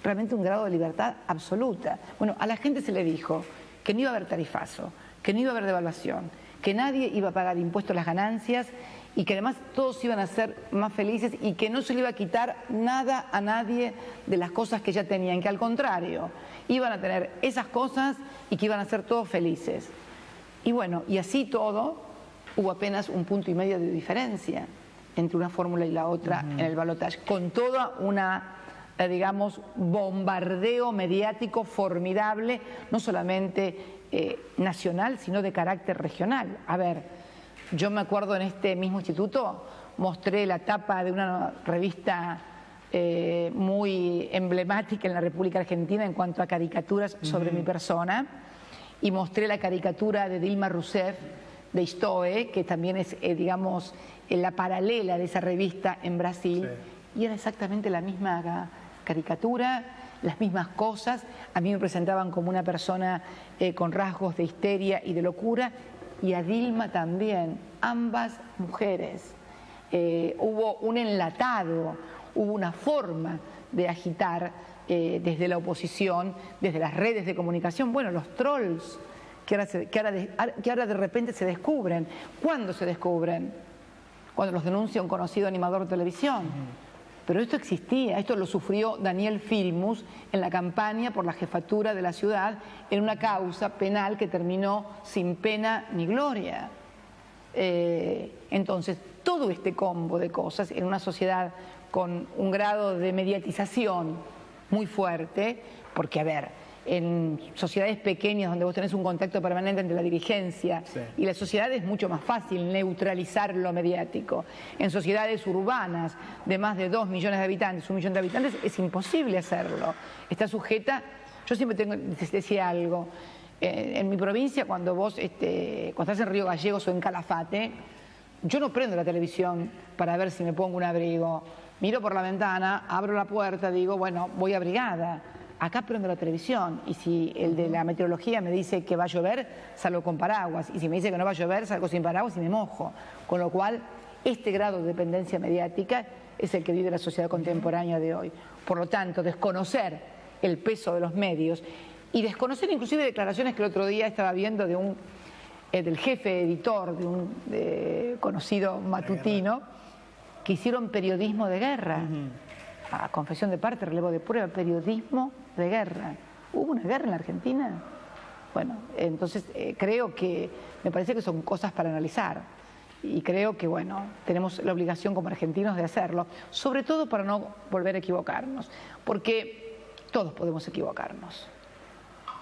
Realmente un grado de libertad absoluta. Bueno, a la gente se le dijo que no iba a haber tarifazo, que no iba a haber devaluación, que nadie iba a pagar impuestos a las ganancias y que además todos iban a ser más felices y que no se le iba a quitar nada a nadie de las cosas que ya tenían, que al contrario, iban a tener esas cosas y que iban a ser todos felices. Y bueno, y así todo, hubo apenas 1,5 puntos de diferencia entre una fórmula y la otra en el balotaje, con toda una, digamos, bombardeo mediático formidable, no solamente nacional, sino de carácter regional. A ver, yo me acuerdo en este mismo instituto, mostré la tapa de una revista muy emblemática en la República Argentina en cuanto a caricaturas sobre mi persona, y mostré la caricatura de Dilma Rousseff, de Istoe, que también es, digamos, la paralela de esa revista en Brasil, y era exactamente la misma caricatura, las mismas cosas. A mí me presentaban como una persona con rasgos de histeria y de locura, y a Dilma también, ambas mujeres. Hubo un enlatado, hubo una forma de agitar desde la oposición, desde las redes de comunicación, bueno, los trolls, que ahora de repente se descubren. ¿Cuándo se descubren? Cuando los denuncia un conocido animador de televisión. Pero esto existía, esto lo sufrió Daniel Filmus en la campaña por la jefatura de la ciudad en una causa penal que terminó sin pena ni gloria. Entonces, todo este combo de cosas en una sociedad con un grado de mediatización muy fuerte, porque, a ver, en sociedades pequeñas donde vos tenés un contacto permanente entre la dirigencia y la sociedad es mucho más fácil neutralizar lo mediático. En sociedades urbanas de más de 2 millones de habitantes, 1 millón de habitantes, es imposible hacerlo. Está sujeta, yo siempre decía algo, en mi provincia cuando vos cuando estás en Río Gallegos o en Calafate, yo no prendo la televisión para ver si me pongo un abrigo. Miro por la ventana, abro la puerta, digo, bueno, voy abrigada. Acá prendo la televisión y si el de la meteorología me dice que va a llover, salgo con paraguas. Y si me dice que no va a llover, salgo sin paraguas y me mojo. Con lo cual, este grado de dependencia mediática es el que vive la sociedad contemporánea de hoy. Por lo tanto, desconocer el peso de los medios y desconocer inclusive declaraciones que el otro día estaba viendo de del jefe editor de un conocido matutino, que hicieron periodismo de guerra. A confesión de parte, relevo de prueba, periodismo de guerra. ¿Hubo una guerra en la Argentina? Bueno, entonces creo que, me parece que son cosas para analizar. Y creo que, bueno, tenemos la obligación como argentinos de hacerlo, sobre todo para no volver a equivocarnos, porque todos podemos equivocarnos,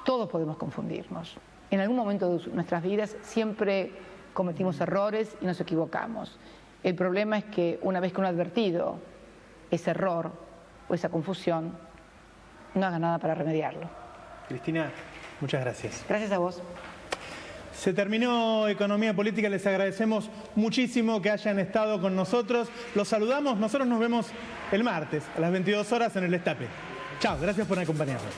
todos podemos confundirnos. En algún momento de nuestras vidas siempre cometimos errores y nos equivocamos. El problema es que una vez que uno ha advertido ese error o esa confusión, no haga nada para remediarlo. Cristina, muchas gracias. Gracias a vos. Se terminó Economía Política, les agradecemos muchísimo que hayan estado con nosotros. Los saludamos, nosotros nos vemos el martes a las 22 horas en el Destape. Chao, gracias por acompañarnos.